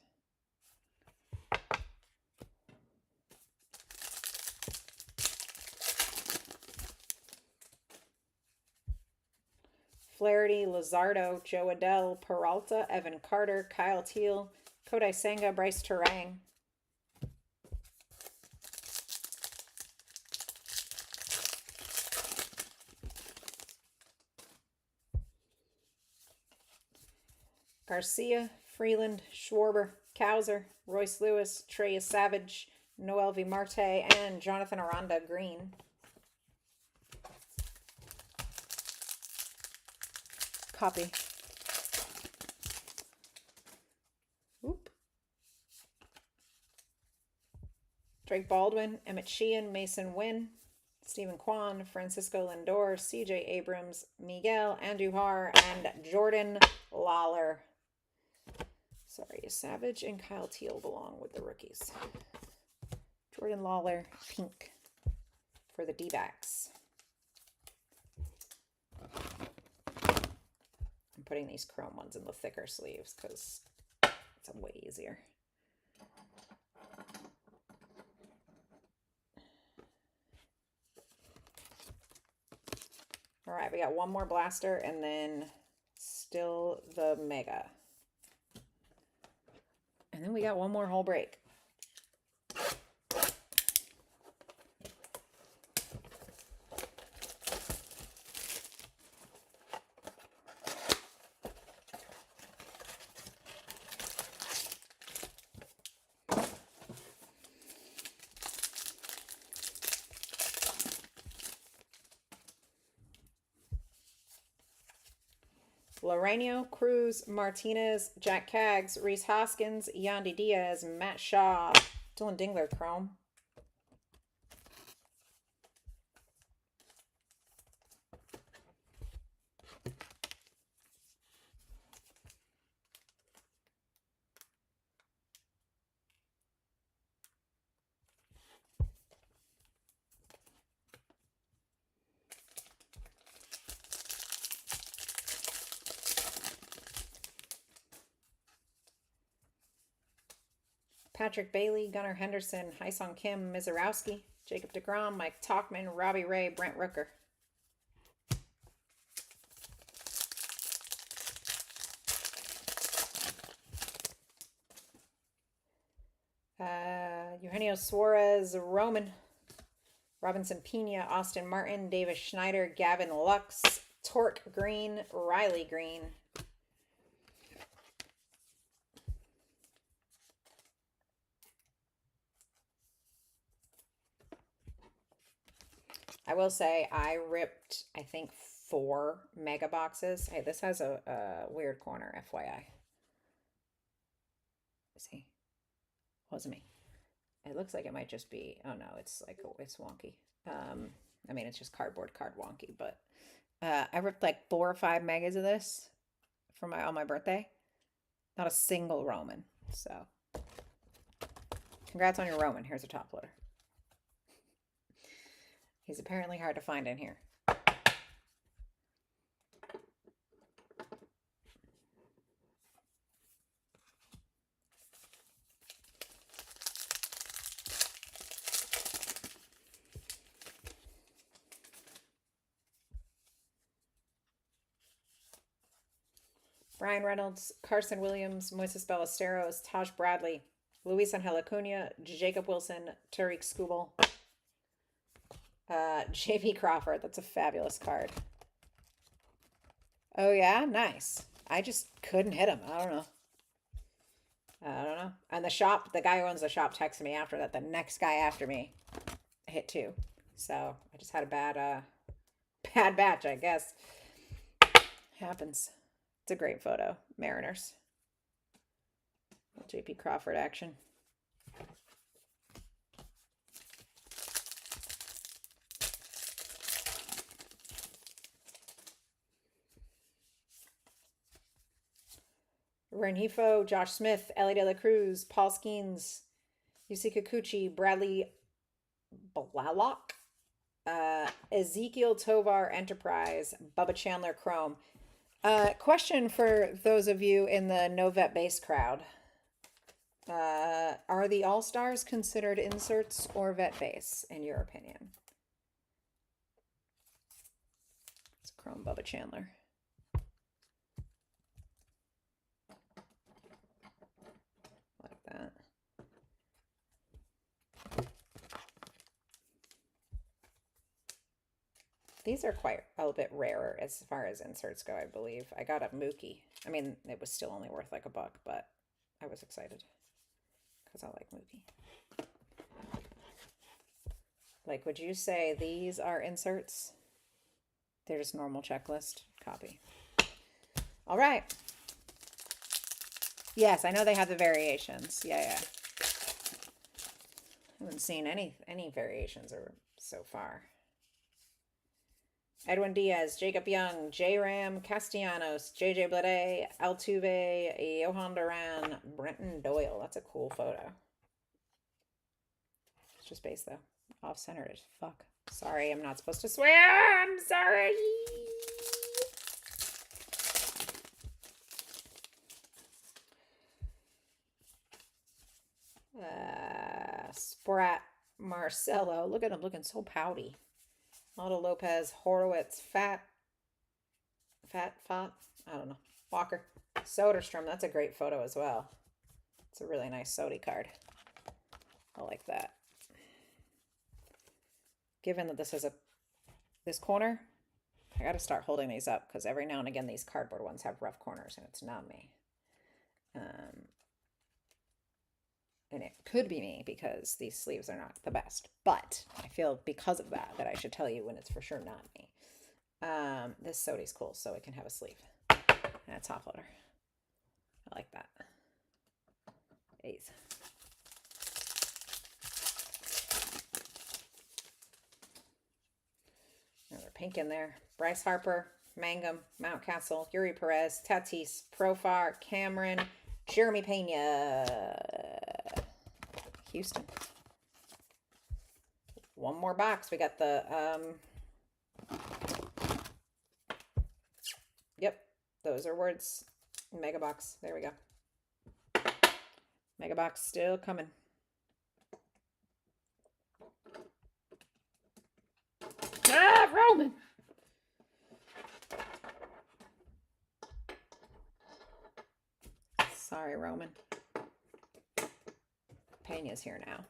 Speaker 2: Flaherty, Luzardo, Joe Adell, Peralta, Evan Carter, Kyle Teal, Kodai Senga, Bryce Terang. Garcia, Freeland, Schwarber, Kowser, Royce Lewis, Trey Savage, Noel V. Marte, and Jonathan Aranda green. Copy. Oop. Drake Baldwin, Emmett Sheehan, Mason Wynn, Stephen Kwan, Francisco Lindor, CJ Abrams, Miguel Andujar, and Jordan Lawler. Sorry, Savage and Kyle Teal belong with the rookies. Jordan Lawler, pink for the D-backs. I'm putting these chrome ones in the thicker sleeves because it's way easier. All right, we got one more blaster and then still the mega. And then we got one more whole break. Loreno, Cruz, Martinez, Jack Caggs, Reese Hoskins, Yandy Diaz, Matt Shaw, Dylan Dingler, Chrome. Patrick Bailey, Gunnar Henderson, Hyesung Kim, Mizarowski, Jacob deGrom, Mike Talkman, Robbie Ray, Brent Rooker. Eugenio Suarez, Roman, Robinson Pena, Austin Martin, Davis Schneider, Gavin Lux, Torque Green, Riley Green. I will say I ripped, I think, 4 mega boxes. Hey, this has a weird corner, FYI. See? Wasn't me. It looks like it might just be, oh no, it's like, it's wonky. I mean, it's just cardboard card wonky, but I ripped like 4 or 5 megas of this for on my birthday. Not a single Roman. So congrats on your Roman. Here's a top loader. He's apparently hard to find in here. Brian Reynolds, Carson Williams, Moises Ballesteros, Taj Bradley, Luis Angel Acuna, Jacob Wilson, Tariq Skubal, JP Crawford. That's a fabulous card. Oh yeah, nice. I just couldn't hit him. I don't know. And the guy who owns the shop texted me after that. The next guy after me hit 2. So I just had a bad batch, I guess. Happens. It's a great photo. Mariners. JP Crawford action. Renifo, Josh Smith, Ellie De La Cruz, Paul Skeens, Yusei Kikuchi, Bradley Blalock, Ezekiel Tovar Enterprise, Bubba Chandler Chrome. Question for those of you in the no vet base crowd. Are the All-Stars considered inserts or vet base, in your opinion? It's Chrome Bubba Chandler. Like that. These are quite a little bit rarer as far as inserts go, I believe. I got a Mookie. I mean, it was still only worth like $1, but I was excited because I like Mookie. Like, would you say these are inserts? They're just normal checklist. Copy. All right. Yes, I know they have the variations. Yeah. I haven't seen any variations or so far. Edwin Diaz, Jacob Young, J-Ram, Castellanos, JJ Blade, Altuve, Johan Duran, Brenton Doyle. That's a cool photo. It's just base though. Off-centered as fuck. Sorry, I'm not supposed to swear. I'm sorry. Sprat Marcelo. Look at him looking so pouty. Otto Lopez, Horowitz, Fat. I don't know. Walker. Soderstrom. That's a great photo as well. It's a really nice Sodi card. I like that. Given that this is this corner, I got to start holding these up because every now and again these cardboard ones have rough corners and it's not me. And it could be me because these sleeves are not the best. But I feel because of that I should tell you when it's for sure not me. This Sodi's cool, so it can have a sleeve. and a top loader. I like that. Eighth. Another pink in there. Bryce Harper, Mangum, Mountcastle, Yuri Perez, Tatis, Profar, Cameron, Jeremy Pena, Houston. One more box. We got the, yep, those are words. Mega box. There we go. Mega box still coming. Ah, Roman! Sorry, Roman. Pena's here now.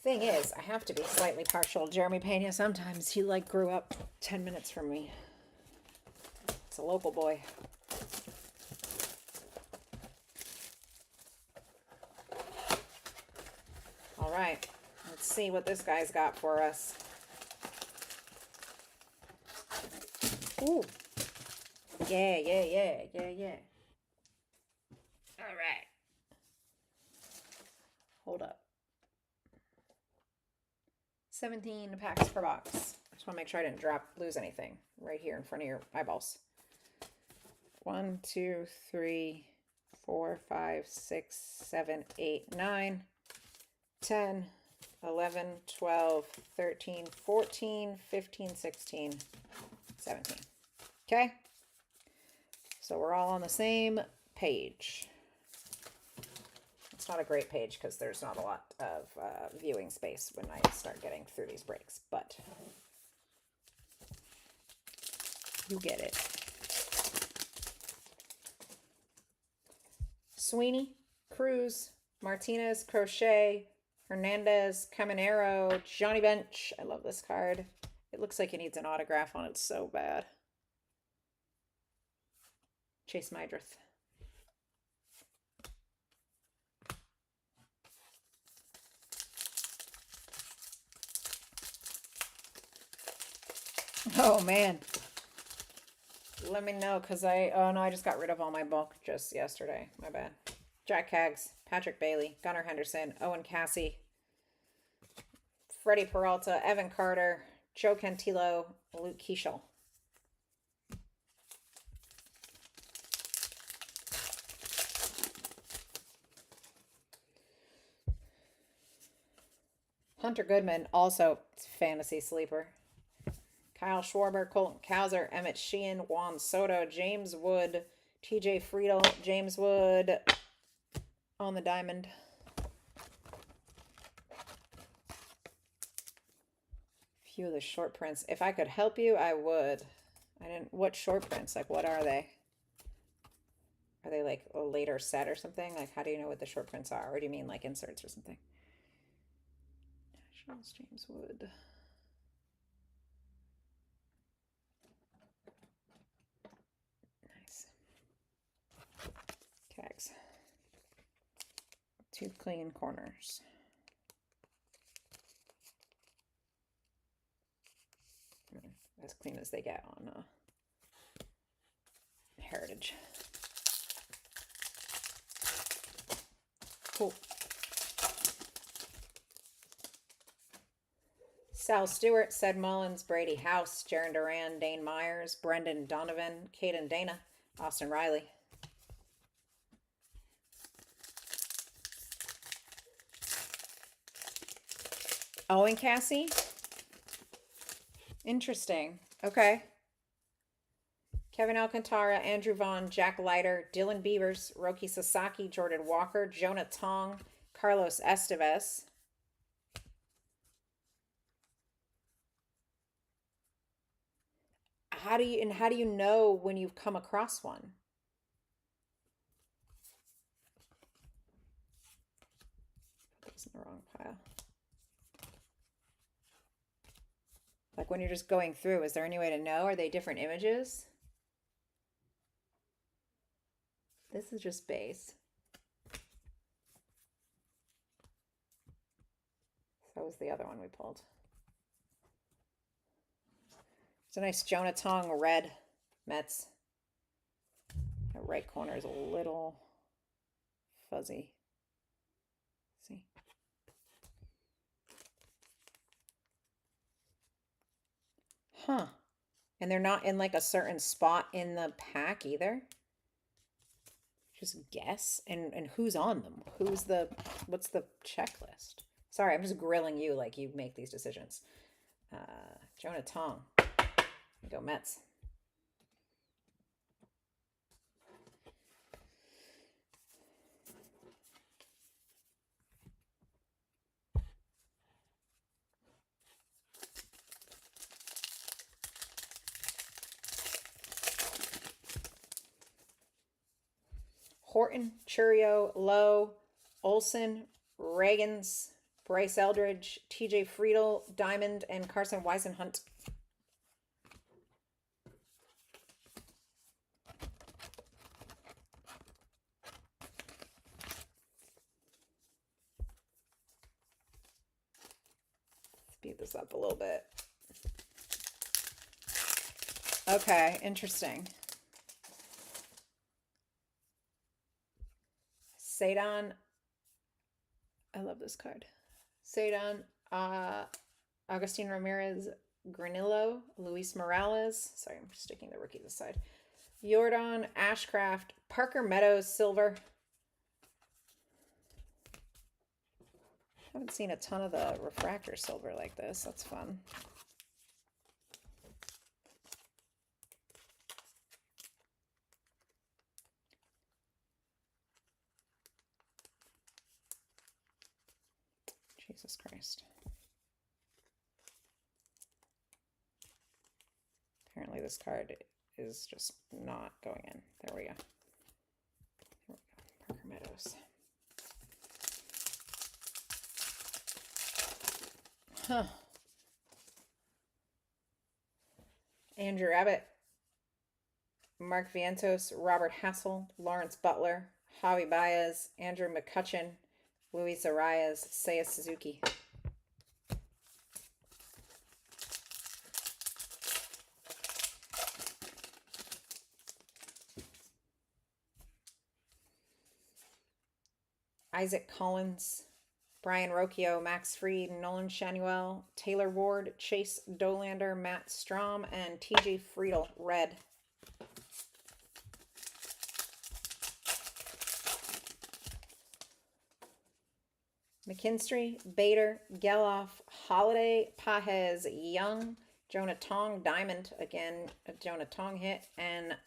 Speaker 2: Thing is, I have to be slightly partial to Jeremy Pena sometimes. He like grew up 10 minutes from me. It's a local boy. All right, let's see what this guy's got for us. Ooh. Yeah. All right. Hold up. 17 packs per box. I just want to make sure I didn't lose anything right here in front of your eyeballs. 1, 2, 3, 4, 5, 6, 7, 8, 9, 10, 11, 12, 13, 14, 15, 16, 17. Okay? So we're all on the same page. It's not a great page because there's not a lot of viewing space when I start getting through these breaks, but you get it. Sweeney, Cruz, Martinez, Crochet, Hernandez, Caminero, Johnny Bench. I love this card. It looks like it needs an autograph on it so bad. Chase Mydrith. Oh man. Let me know because I just got rid of all my bulk just yesterday. My bad. Jack Haggs, Patrick Bailey, Gunnar Henderson, Owen Cassie, Freddie Peralta, Evan Carter, Joe Cantillo, Luke Keeschel. Hunter Goodman, also fantasy sleeper. Kyle Schwarber, Colton Cowser, Emmett Sheehan, Juan Soto, James Wood, TJ Friedel, James Wood on the diamond. Few of the short prints. If I could help you, I would. What short prints? Like, what are they? Are they like a later set or something? Like, how do you know what the short prints are? Or do you mean like inserts or something? Nationals, James Wood. Nice. Cags. 2 clean corners. As clean as they get on Heritage. Cool. Sal Stewart, Ced Mullins, Brady House, Jaron Duran, Dane Myers, Brendan Donovan, Caden Dana, Austin Riley. Owen Cassie? Interesting. Okay. Kevin Alcantara, Andrew Vaughn, Jack Leiter, Dylan Beavers, Roki Sasaki, Jordan Walker, Jonah Tong, Carlos Estevez. How do you know when you've come across one? That's in the wrong pile. Like when you're just going through, is there any way to know? Are they different images? This is just base. So was the other one we pulled. It's a nice Jonah Tong red Mets. The right corner is a little fuzzy. See? Huh. And they're not in like a certain spot in the pack either. Just guess. And who's on them? What's the checklist? Sorry, I'm just grilling you like you make these decisions. Jonah Tong. Go Mets. Horton, Churio, Lowe, Olson, Reagans, Bryce Eldridge, TJ Friedel, Diamond, and Carson Weisenhunt. Speed this up a little bit. Okay, interesting. Cedon. I love this card. Cedon, Agustin Ramirez, Granillo, Luis Morales. Sorry, I'm sticking the rookie this side. Jordan, Ashcraft, Parker Meadows, silver. Haven't seen a ton of the refractor silver like this. That's fun. Jesus Christ. Apparently this card is just not going in. There we go. There we go. Parker Meadows. Huh. Andrew Abbott, Mark Vientos, Robert Hassel, Lawrence Butler, Javi Baez, Andrew McCutcheon, Luis Arias, Seiya Suzuki. Isaac Collins, Brian Rocchio, Max Fried, Nolan Shanuel, Taylor Ward, Chase Dolander, Matt Strom, and TJ Friedel, red. McKinstry, Bader, Geloff, Holiday, Pajes, Young, Jonah Tong, Diamond, again, a Jonah Tong hit, and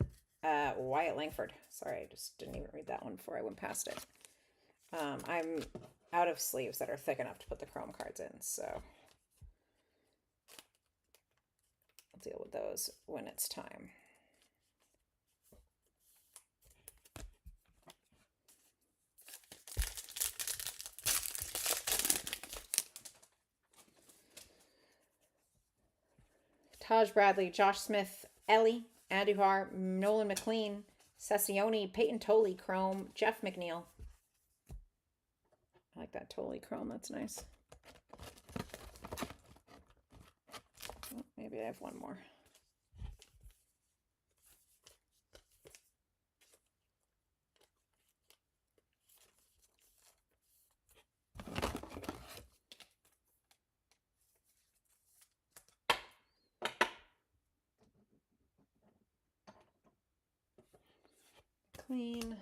Speaker 2: Wyatt Langford. Sorry, I just didn't even read that one before I went past it. I'm out of sleeves that are thick enough to put the chrome cards in, so I'll deal with those when it's time. Taj Bradley, Josh Smith, Ellie, Andujar, Nolan McLean, Sessione, Peyton Tolley, Chrome, Jeff McNeil. I like that Tolley Chrome, that's nice. Oh, maybe I have one more. Clean.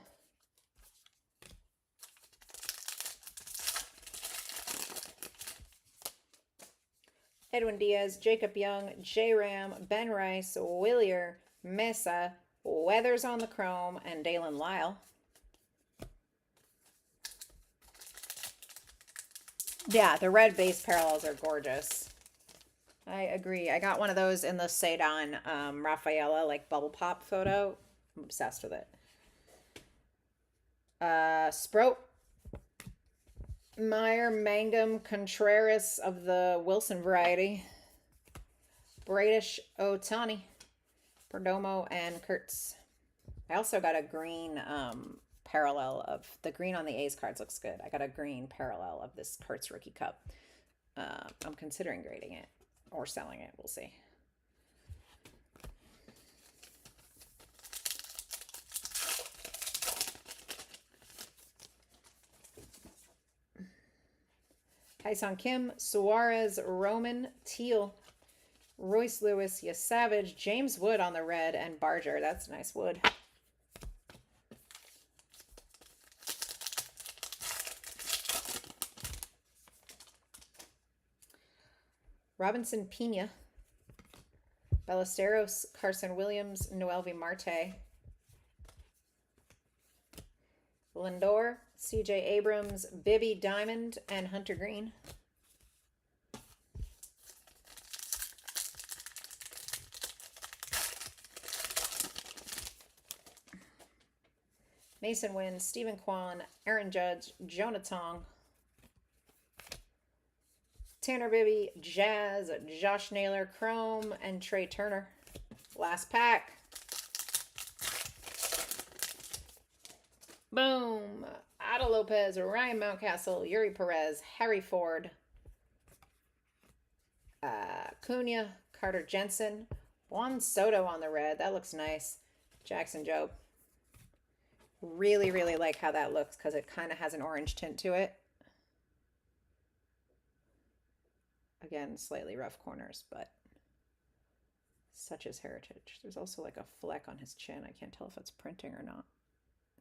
Speaker 2: Edwin Diaz, Jacob Young, J. Ram, Ben Rice, Willier, Mesa, Weathers on the Chrome, and Dalen Lyle. Yeah, the red base parallels are gorgeous. I agree. I got one of those in the Cedon Rafaela like bubble pop photo. I'm obsessed with it. Sprout, Meyer, Mangum, Contreras of the Wilson variety, Bradish, Otani, Perdomo, and Kurtz. I also got a green parallel of the green on the A's cards looks good. I got a green parallel of this Kurtz Rookie Cup. I'm considering grading it or selling it. We'll see. Hyesung Kim, Suarez, Roman, Teal, Royce Lewis, Ya Savage, James Wood on the red, and Barger. That's nice wood. Robinson Pena, Ballesteros, Carson Williams, Noelvi Marte, Lindor, CJ Abrams, Bibby Diamond, and Hunter Green. Mason Wynn, Stephen Kwan, Aaron Judge, Jonah Tong, Tanner Bibby, Jazz, Josh Naylor, Chrome, and Trey Turner. Last pack. Boom. Ada Lopez, Ryan Mountcastle, Yuri Perez, Harry Ford, Cunha, Carter Jensen, Juan Soto on the red. That looks nice. Jackson Jobe. Really, really like how that looks because it kind of has an orange tint to it. Again, slightly rough corners, but such is heritage. There's also like a fleck on his chin. I can't tell if it's printing or not.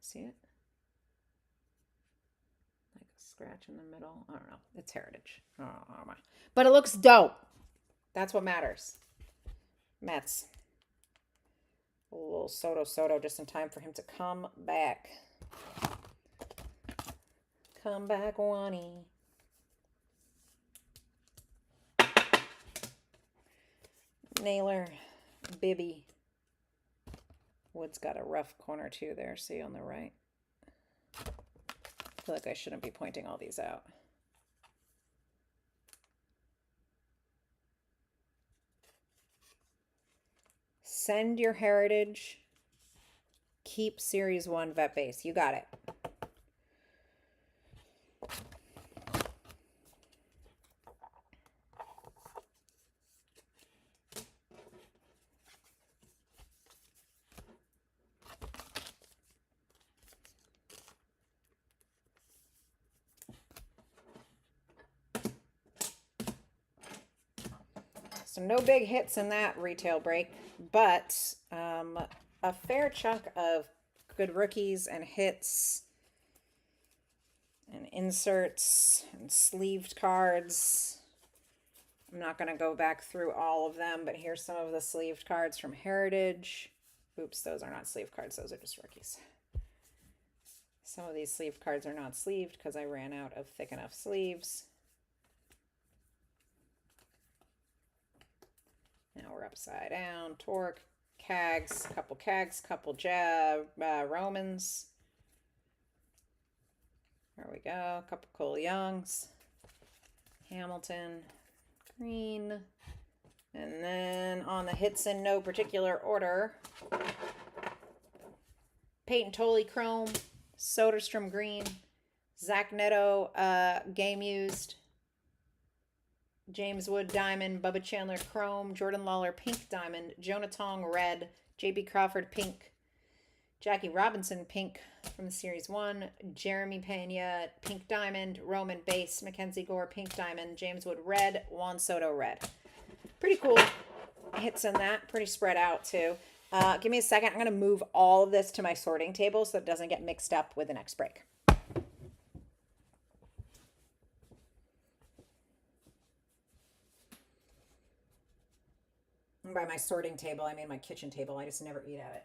Speaker 2: See it? Like a scratch in the middle. I don't know. It's heritage. Oh, but it looks dope. That's what matters. Mets. A little Soto just in time for him to come back. Come back, Wani. Naylor, Bibby. Wood's got a rough corner too there, see on the right. I feel like I shouldn't be pointing all these out. Send your heritage. Keep Series 1 vet base. You got it. So no big hits in that retail break, but a fair chunk of good rookies and hits and inserts and sleeved cards. I'm not going to go back through all of them, but here's some of the sleeved cards from Heritage. Oops, those are not sleeved cards. Those are just rookies. Some of these sleeved cards are not sleeved because I ran out of thick enough sleeves. Now we're upside down. Torque, Cags, couple Romans. There we go. Couple Cole Youngs. Hamilton, Green. And then on the hits in no particular order, Peyton Tolley Chrome, Soderstrom Green, Zach Neto Game Used, James Wood Diamond, Bubba Chandler Chrome, Jordan Lawler Pink Diamond, Jonah Tong Red, JB Crawford Pink, Jackie Robinson Pink from the Series 1, Jeremy Pena Pink Diamond, Roman Base, Mackenzie Gore Pink Diamond, James Wood Red, Juan Soto Red. Pretty cool hits in that. Pretty spread out too. Give me a second. I'm going to move all of this to my sorting table so it doesn't get mixed up with the next break. And by my sorting table, I mean my kitchen table. I just never eat at it.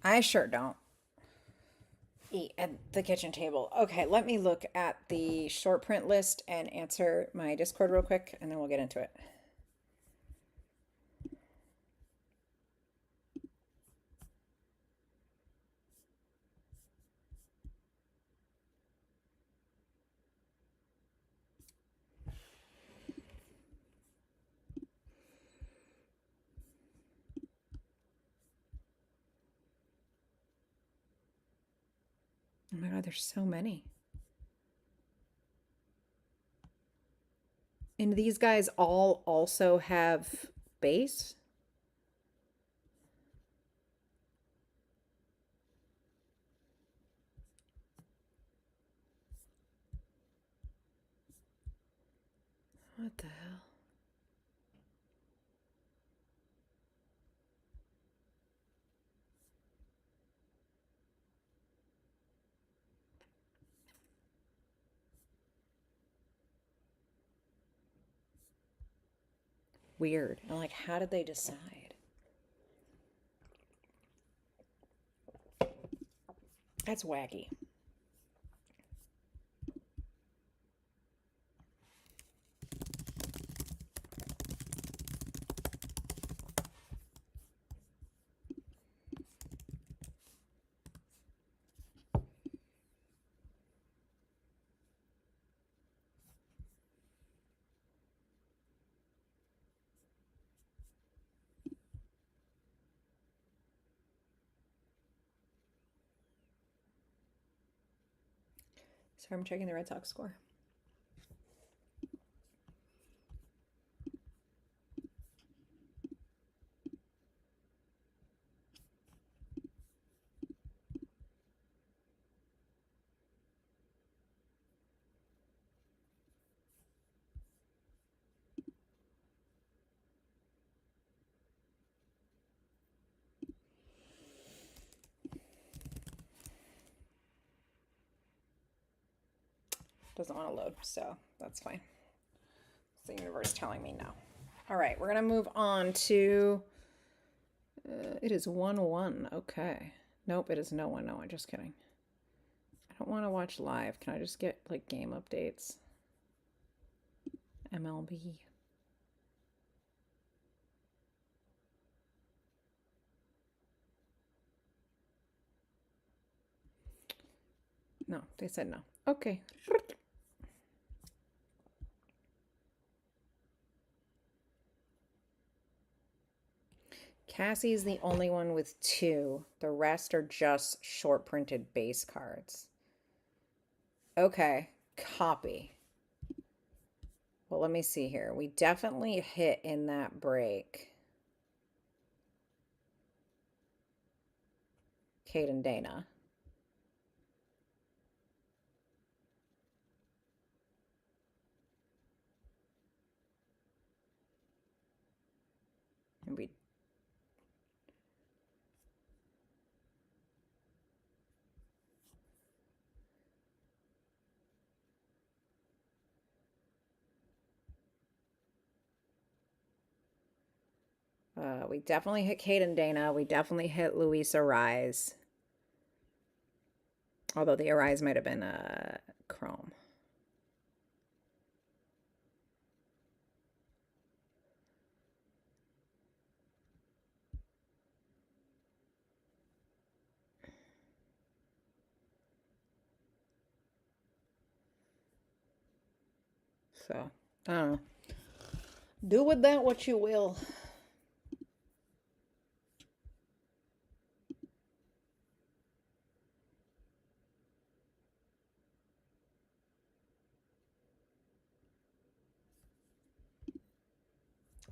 Speaker 2: I sure don't eat at the kitchen table. Okay, let me look at the short print list and answer my Discord real quick, and then we'll get into it. Oh my God, there's so many. And these guys all also have base? What the hell? Weird. I'm like, how did they decide? That's wacky. So I'm checking the Red Sox score. Doesn't want to load, so that's fine. The universe telling me no. All right, we're gonna move on to. It is 1-1. Okay. Nope, it is no 1. No, I'm just kidding. I don't want to watch live. Can I just get like game updates? MLB. No, they said no. Okay. Cassie's the only one with 2. The rest are just short printed base cards. Okay, copy. Well, let me see here. We definitely hit in that break. Kate and Dana. And we definitely hit Kate and Dana. We definitely hit Luisa Rise. Although the Arise might have been Chrome. So, I don't know. Do with that what you will.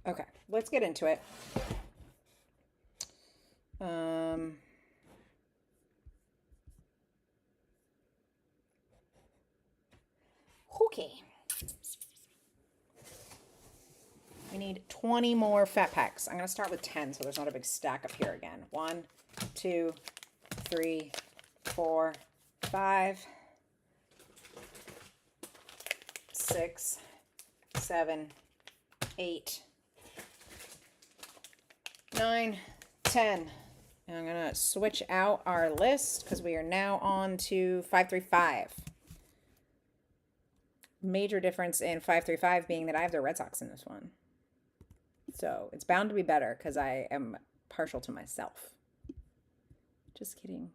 Speaker 2: Okay, let's get into it. Okay. We need 20 more fat packs. I'm going to start with 10 so there's not a big stack up here again. 1, 2, 3, 4, 5, 6, 7, 8, 9, 10, And I'm going to switch out our list because we are now on to 535. Major difference in 535 being that I have the Red Sox in this one. So it's bound to be better because I am partial to myself. Just kidding.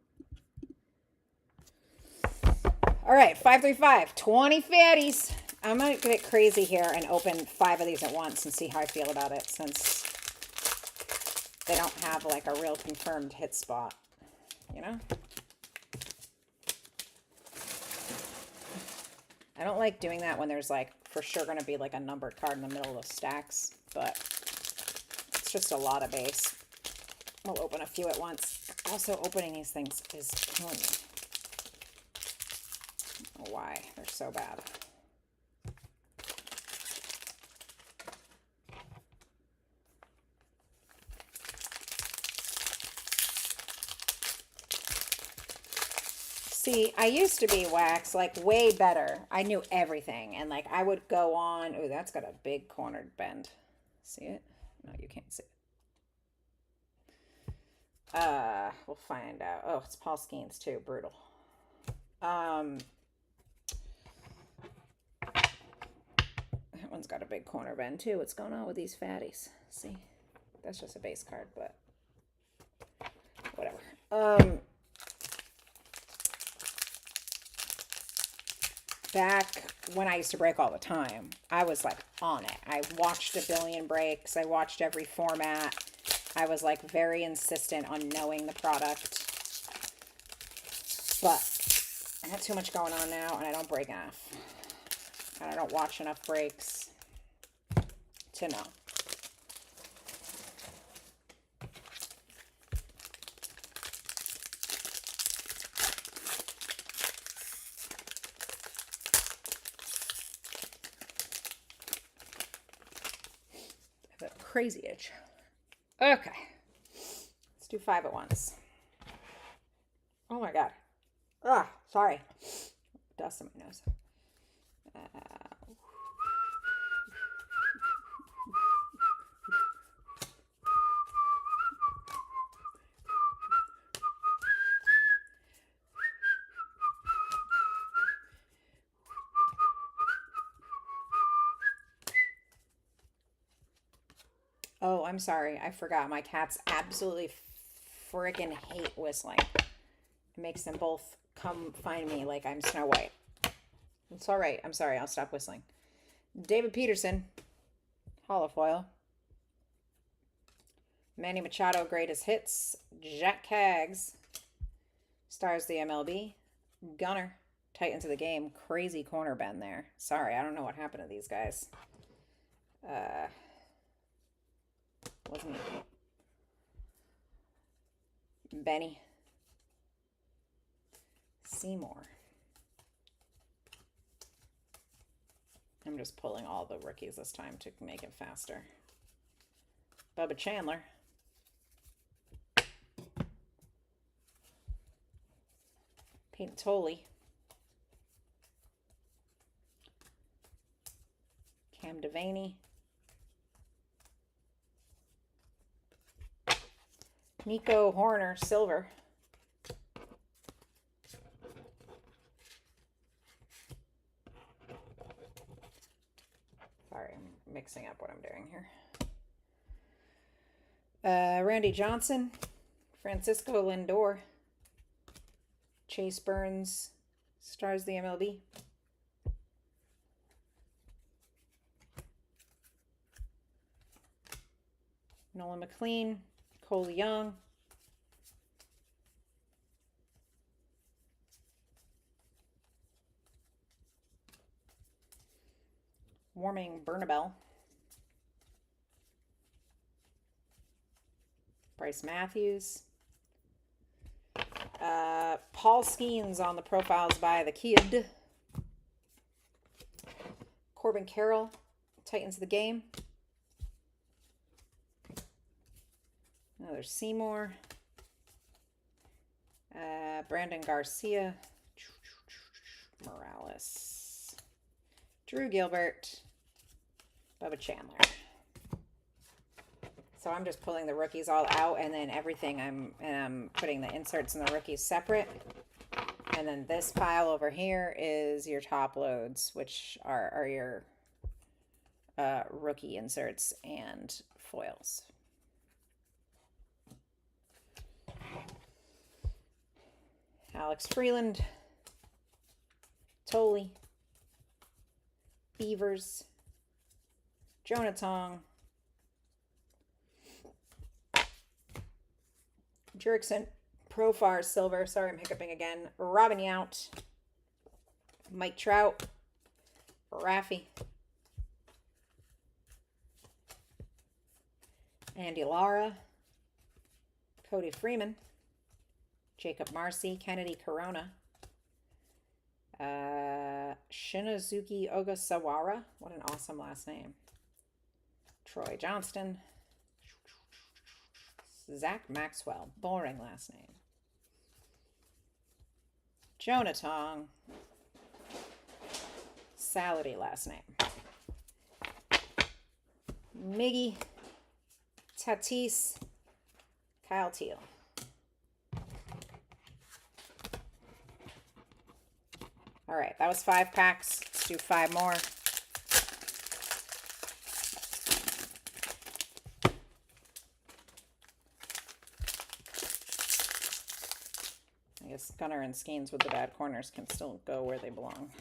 Speaker 2: All right, 535, 20 fatties. I'm going to get crazy here and open 5 of these at once and see how I feel about it since they don't have like a real confirmed hit spot, you know? I don't like doing that when there's like for sure going to be like a numbered card in the middle of stacks, but it's just a lot of base. We'll open a few at once. Also, opening these things is killing me. I don't know why they're so bad. See, I used to be Wax, like way better. I knew everything. And like I would go on. Oh, that's got a big cornered bend. See it? No, you can't see it. We'll find out. Oh, it's Paul Skeens too. Brutal. That one's got a big corner bend too. What's going on with these fatties? See? That's just a base card, but whatever. Back when I used to break all the time, I was like on it. I watched a billion breaks. I watched every format. I was like very insistent on knowing the product. But I have too much going on now and I don't break enough. And I don't watch enough breaks to know. Crazy itch. Okay. Let's do 5 at once. Oh my God. Ah, sorry. Dust in my nose. Oh, I'm sorry. I forgot. My cats absolutely freaking hate whistling. It makes them both come find me like I'm Snow White. It's all right. I'm sorry. I'll stop whistling. David Peterson. Holofoil. Manny Machado, greatest hits. Jack Kaggs. Stars the MLB. Gunner. Titans of the game. Crazy corner bend there. Sorry. I don't know what happened to these guys. Wasn't it? Benny. Seymour. I'm just pulling all the rookies this time to make it faster. Bubba Chandler. Peyton Tolley. Cam Devaney. Nico Horner, silver. Sorry, I'm mixing up what I'm doing here. Randy Johnson, Francisco Lindor, Chase Burns, stars the MLB. Nolan McLean, Cole Young. Warming Bernabel. Bryce Matthews. Paul Skeens on the profiles by the Kid. Corbin Carroll, Titans of the game. Another Seymour. Brandon Garcia. Morales. Drew Gilbert. Bubba Chandler. So I'm just pulling the rookies all out, and then everything I'm putting the inserts and the rookies separate. And then this pile over here is your top loads, which are your rookie inserts and foils. Alex Freeland, Tolley, Beavers, Jonah Tong, Jerickson, Profar, Silver, sorry I'm hiccuping again, Robin Yount, Mike Trout, Raffy, Andy Lara, Cody Freeman, Jacob Marcy, Kennedy Corona, Shinazuki Ogasawara, what an awesome last name, Troy Johnston, Zach Maxwell, boring last name, Jonah Tong, Salady last name, Miggy, Tatis, Kyle Teal. All right, that was 5 packs. Let's do 5 more. I guess Gunner and Skeens with the bad corners can still go where they belong.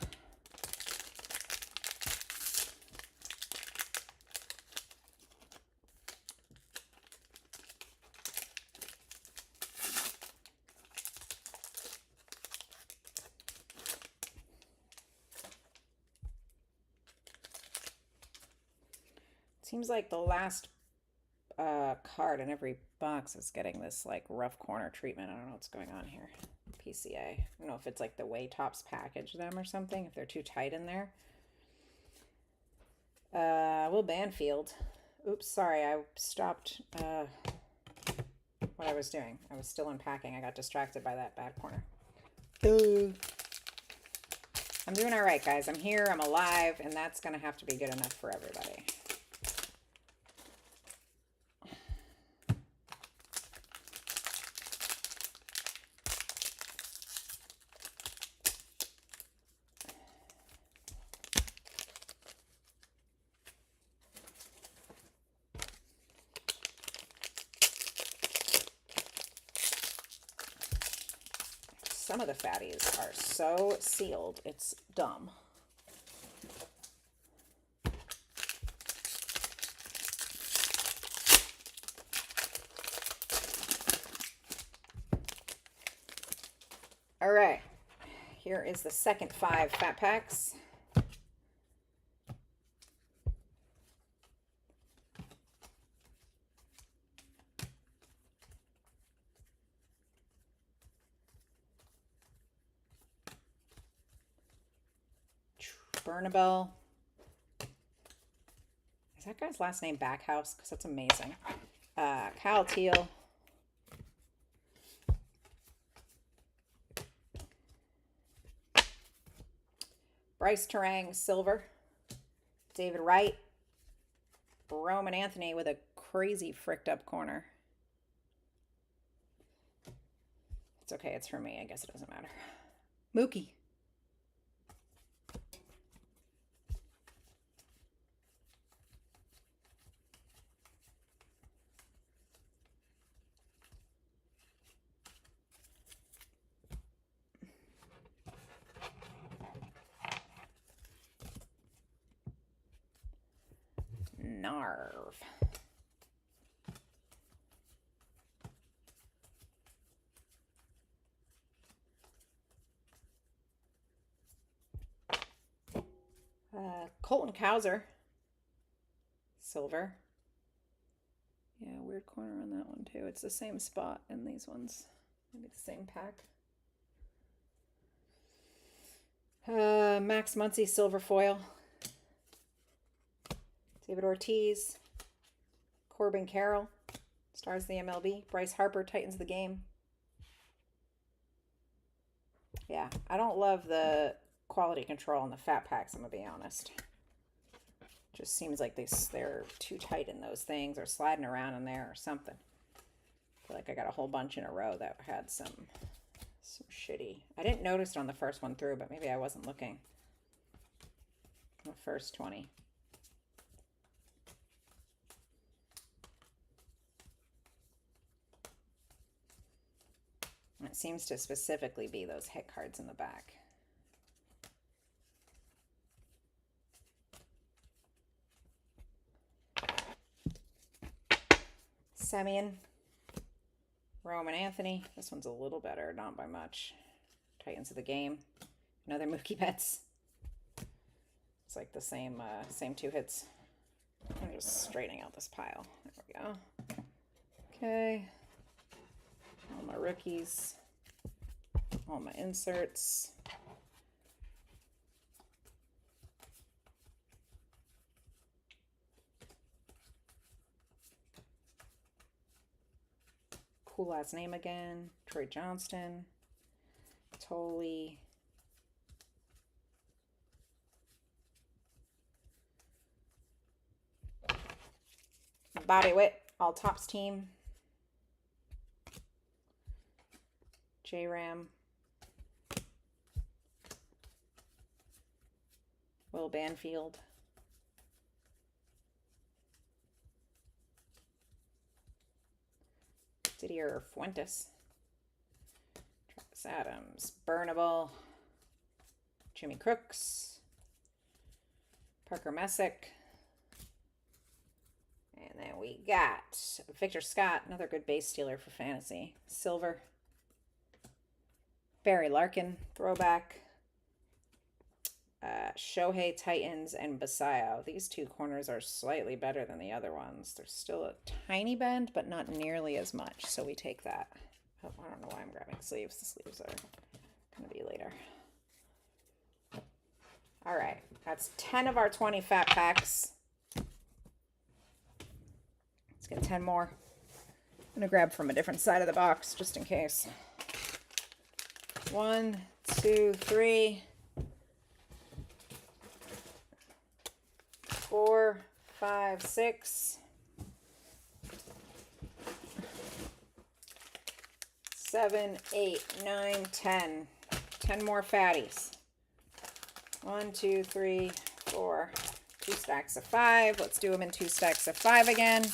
Speaker 2: Seems like the last card in every box is getting this like rough corner treatment. I don't know what's going on here. PCA. I don't know if it's like the way Topps package them or something, if they're too tight in there. Will Banfield. Oops, sorry, I stopped what I was doing. I was still unpacking. I got distracted by that bad corner. I'm doing all right, guys. I'm here, I'm alive, and that's going to have to be good enough for everybody. Some of the fatties are so sealed, it's dumb. All right, here is the second 5 fat packs. Bernabel. Is that guy's last name Backhouse? Because that's amazing. Kyle Teal. Bryce Terang, Silver. David Wright. Roman Anthony with a crazy fricked up corner. It's okay, it's for me. I guess it doesn't matter. Mookie. Narv. Colton Cowser. Silver. Yeah, weird corner on that one too. It's the same spot in these ones. Maybe the same pack. Max Muncy, silver foil. David Ortiz. Corbin Carroll. Stars of the MLB. Bryce Harper tightens the game. Yeah, I don't love the quality control on the fat packs, I'm going to be honest. Just seems like they're too tight in those things, or sliding around in there or something. I feel like I got a whole bunch in a row that had some shitty. I didn't notice it on the first one through, but maybe I wasn't looking. The first 20. It seems to specifically be those hit cards in the back. Semyon, Roman Anthony. This one's a little better, not by much. Titans of the game. Another Mookie Betts. It's like the same two hits. I'm just straightening out this pile. There we go. Okay. All my rookies. All my inserts. Cool last name again. Troy Johnston. Tolley. Bobby Witt, all tops team. J-Ram. Will Banfield. Didier Fuentes. Travis Adams. Burnable. Jimmy Crooks. Parker Messick. And then we got Victor Scott, another good base stealer for fantasy. Silver. Barry Larkin, throwback. Shohei Titans and Basayo. These two corners are slightly better than the other ones. There's still a tiny bend, but not nearly as much, so we take that. Oh, I don't know why I'm grabbing sleeves. The sleeves are going to be later. All right, that's 10 of our 20 fat packs. Let's get 10 more. I'm going to grab from a different side of the box just in case. 1, 2, 3, 4, 5, 6, 7, 8, 9, 10. 10 more fatties. 1, 2, 3, 4. 2 stacks of 5. Let's do them in 2 stacks of 5 again.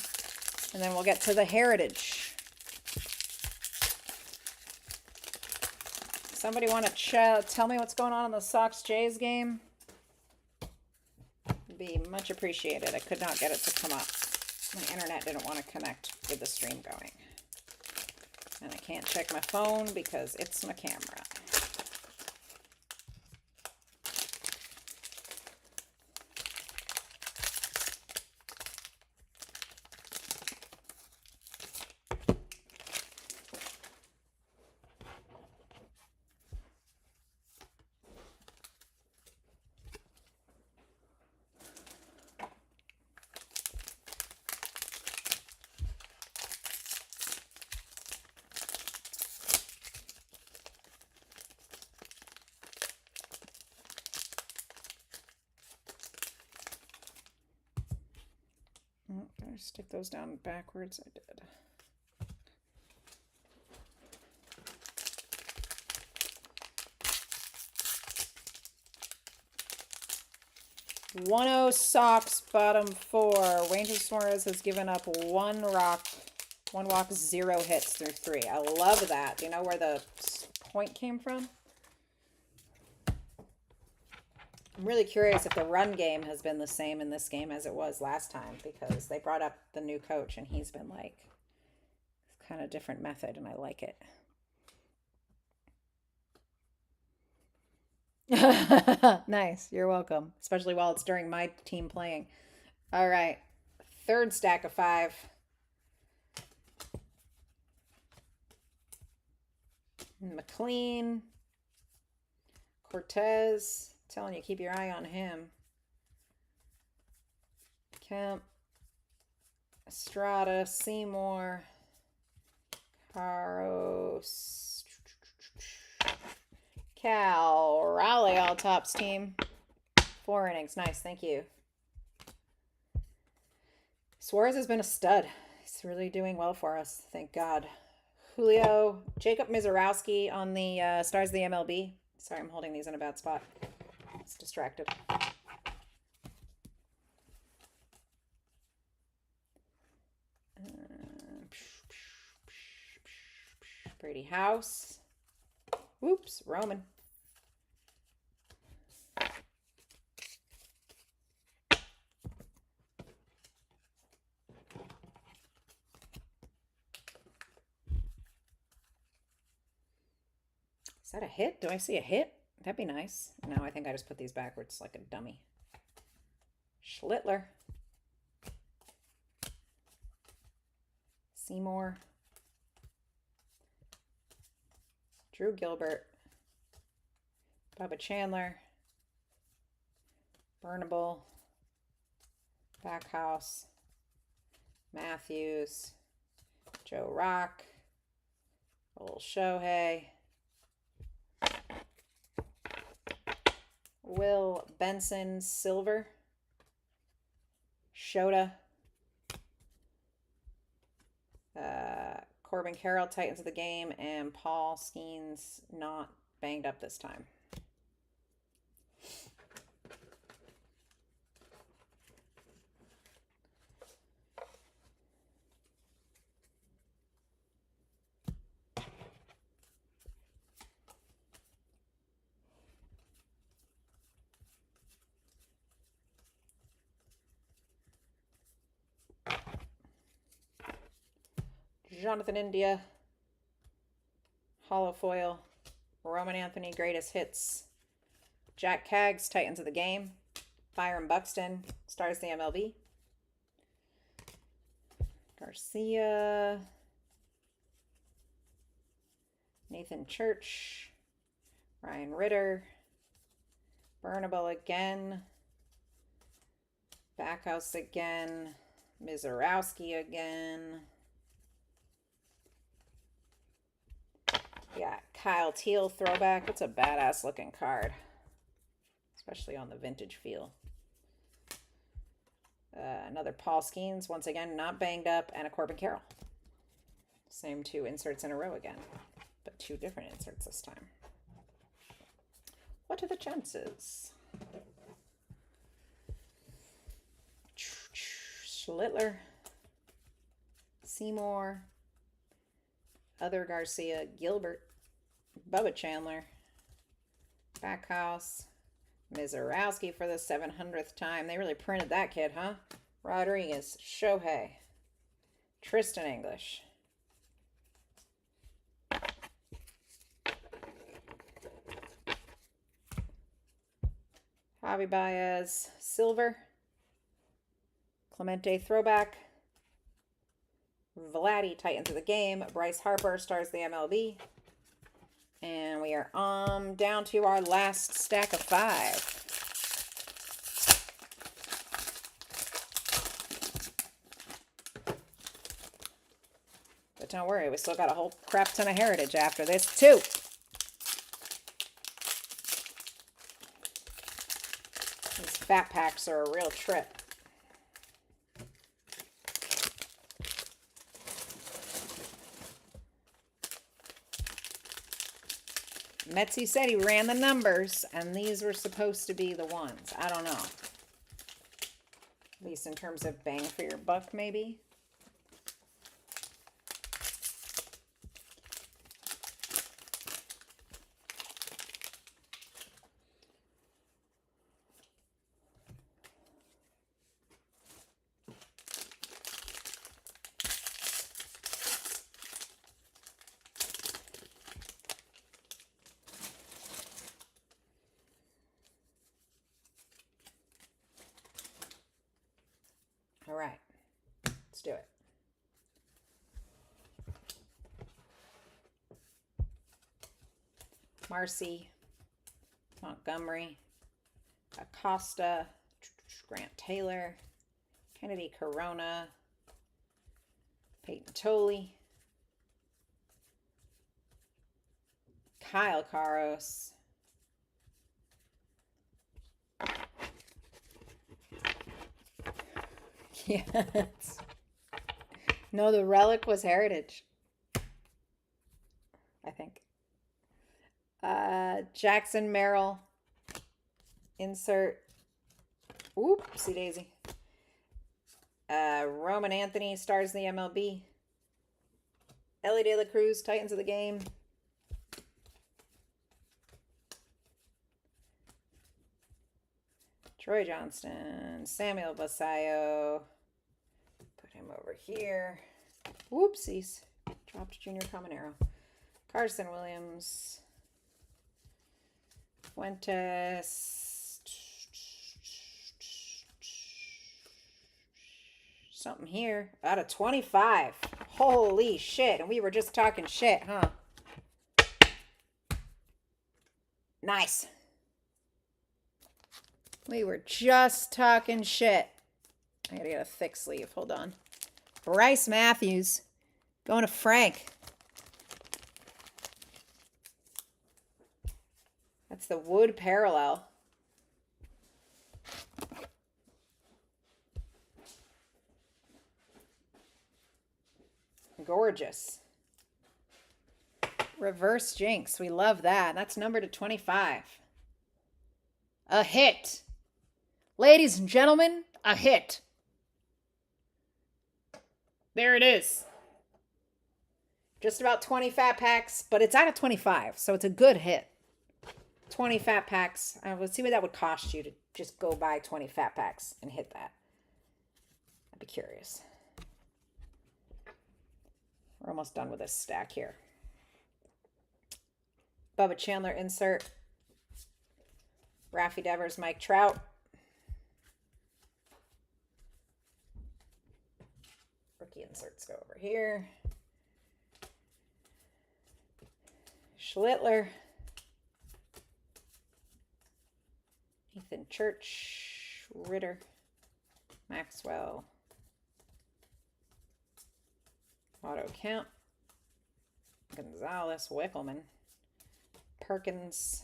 Speaker 2: And then we'll get to the heritage. Somebody want to tell me what's going on in the Sox-Jays game? It'd be much appreciated. I could not get it to come up. My internet didn't want to connect with the stream going. And I can't check my phone because it's my camera. Did I stick those down backwards? I did. One-oh Sox, bottom 4. Ranger Suarez has given up one walk, 0 hits through 3. I love that. Do you know where the point came from? I'm really curious if the run game has been the same in this game as it was last time, because they brought up the new coach and he's been like, kind of different method, and I like it. Nice. You're welcome. Especially while it's during my team playing. All right. 3rd stack of 5. McLean. Cortez. Telling you, keep your eye on him. Kemp. Estrada. Seymour. Caros. Cal. Raleigh, all tops team. 4 innings. Nice. Thank you. Suarez has been a stud. He's really doing well for us, thank God. Julio, Jacob Mizorowski on the Stars of the MLB. Sorry, I'm holding these in a bad spot. It's distracted. Brady House. Whoops, Roman. Is that a hit? Do I see a hit? That'd be nice. No, I think I just put these backwards like a dummy. Schlittler. Seymour. Drew Gilbert. Bubba Chandler. Burnable. Backhouse. Matthews. Joe Rock. Old Shohei. Will Benson Silver. Shota. Corbin Carroll, Titans of the Game, and Paul Skeens not banged up this time. Jonathan India, Hollow Foil, Roman Anthony, Greatest Hits, Jack Kaggs, Titans of the Game, Byron Buxton, Stars of the MLB, Garcia, Nathan Church, Ryan Ritter, Burnable again, Backhouse again, Mizorowski again. Yeah, Kyle Teal throwback. It's a badass looking card, especially on the vintage feel. Another Paul Skeens, once again, not banged up, and a Corbin Carroll. Same two inserts in a row again, but two different inserts this time. What are the chances? Schlittler, Seymour, other Garcia, Gilbert, Bubba Chandler, Backhouse, Mizorowski for the 700th time. They really printed that kid, huh? Rodriguez, Shohei, Tristan English. Javi Baez, Silver, Clemente throwback, Vladdy, Titans of the Game, Bryce Harper, Stars of the MLB. And we are down to our last stack of 5. But don't worry, we still got a whole crap ton of heritage after this, too. These fat packs are a real trip. Metzi said he ran the numbers, and these were supposed to be the ones. I don't know. At least in terms of bang for your buck, maybe. All right, let's do it. Marcy, Montgomery, Acosta, Grant Taylor, Kennedy Corona, Peyton Tolley, Kyle Caros, Yes. No, the relic was heritage, I think. Jackson Merrill. Insert. Oopsie daisy. Roman Anthony stars in the MLB. Ellie De La Cruz, Titans of the Game. Troy Johnston, Samuel Basayo. Put him over here. Whoopsies. Dropped Junior Caminero. Carson Williams. Fuentes. Something here. Out of 25. Holy shit. And we were just talking shit, huh? Nice. We were just talking shit. I gotta get a thick sleeve. Hold on. Bryce Matthews. Going to Frank. That's the wood parallel. Gorgeous. Reverse Jinx. We love that. That's numbered to 25. A hit. Ladies and gentlemen, a hit. There it is. Just about 20 fat packs, but it's out of 25, so it's a good hit. 20 fat packs. Let's see what that would cost you to just go buy 20 fat packs and hit that. I'd be curious. We're almost done with this stack here. Bubba Chandler insert. Raffy Devers, Mike Trout. Rookie inserts go over here. Schlittler. Ethan Church. Ritter. Maxwell. Auto Kemp. Gonzalez. Wickelman. Perkins.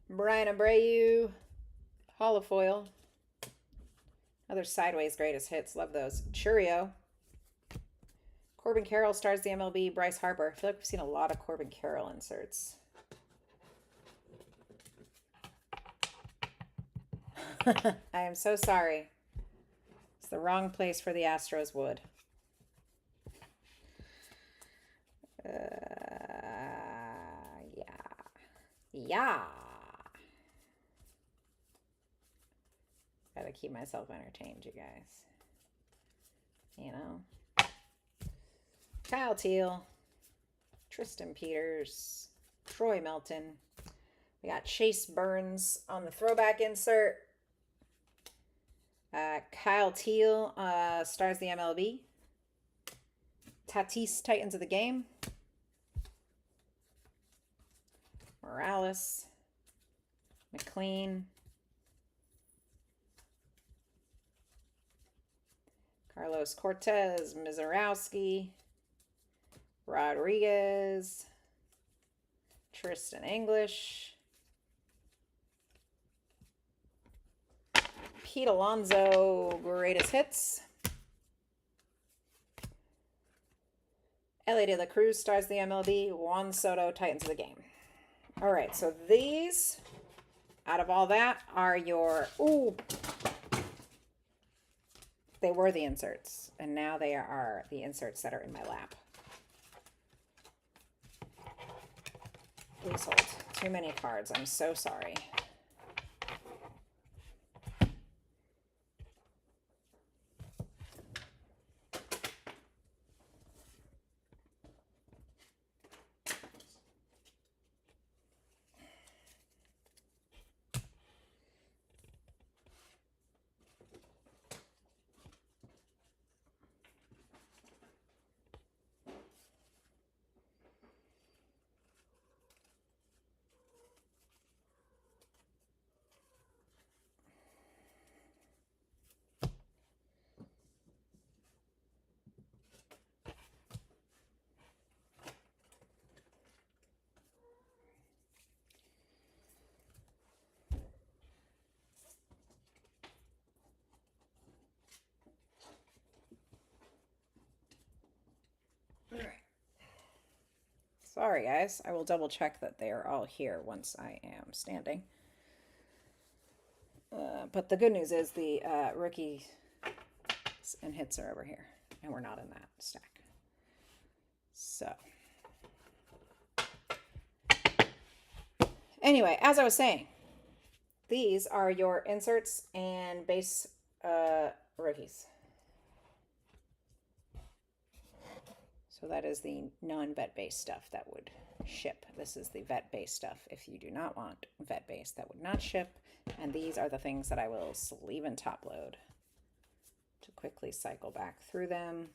Speaker 2: Brian Abreu. Holofoil. Other sideways greatest hits. Love those. Churio. Corbin Carroll stars the MLB. Bryce Harper. I feel like we've seen a lot of Corbin Carroll inserts. I am so sorry. It's the wrong place for the Astros wood. Yeah. Gotta keep myself entertained, you guys. You know. Kyle Teal. Tristan Peters. Troy Melton. We got Chase Burns on the throwback insert. Kyle Teal stars the MLB. Tatis, Titans of the Game. Morales. McLean. Carlos Cortez, Mizorowski. Rodriguez. Tristan English. Pete Alonso, greatest hits. Ellie De La Cruz stars the MLB. Juan Soto, Titans of the Game. All right, so these, out of all that, are your, they were the inserts, and now they are the inserts that are in my lap. Please hold. Too many cards. I'm so sorry. Sorry, guys. I will double check that they are all here once I am standing. But the good news is the rookies and hits are over here, and we're not in that stack. So, anyway, as I was saying, these are your inserts and base rookies. So that is the non-vet based stuff that would ship. This is the vet based stuff. If you do not want vet based, that would not ship. And these are the things that I will sleeve and top load to quickly cycle back through them.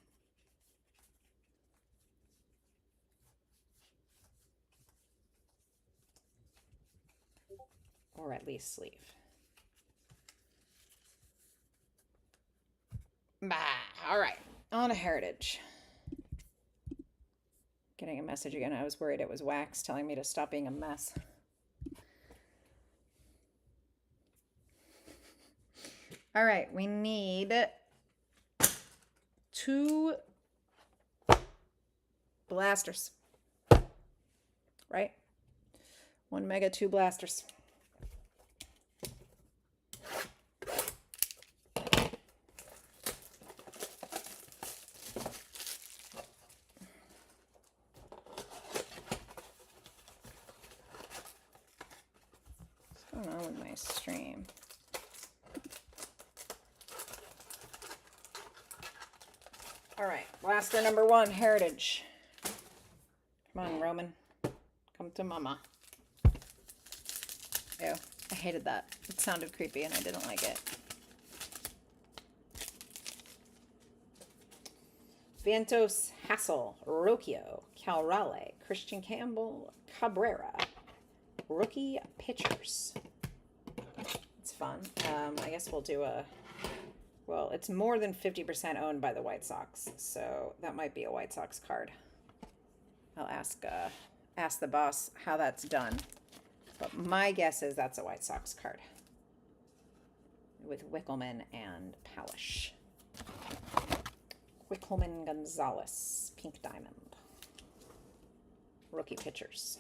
Speaker 2: Or at least sleeve. Bah, all right, on to Heritage. Getting a message again. I was worried it was Wax telling me to stop being a mess. All right, we need 2 blasters, right? 1 mega, 2 blasters. What's going on with my stream? All right, blaster number 1, Heritage. Come on, Roman. Come to mama. Ew, I hated that. It sounded creepy and I didn't like it. Vientos Hassel, Rocchio, Calrale, Christian Campbell, Cabrera. Rookie pitchers. It's fun. I guess we'll do a... Well, it's more than 50% owned by the White Sox, so that might be a White Sox card. I'll ask the boss how that's done. But my guess is that's a White Sox card. With Wickelman and Palish. Wickelman Gonzalez, Pink Diamond. Rookie pitchers.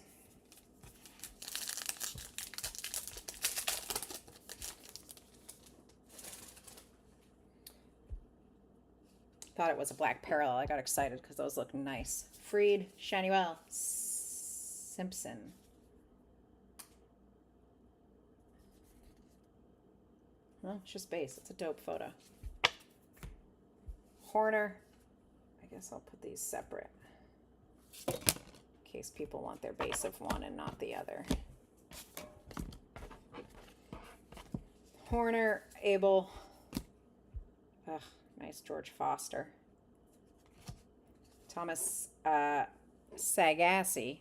Speaker 2: Thought it was a black parallel. I got excited because those look nice. Freed, Shanuel, Simpson. Well, it's just base. It's a dope photo. Horner. I guess I'll put these separate in case people want their base of one and not the other. Horner, Abel. Ugh, nice George Foster. Thomas Sagassi.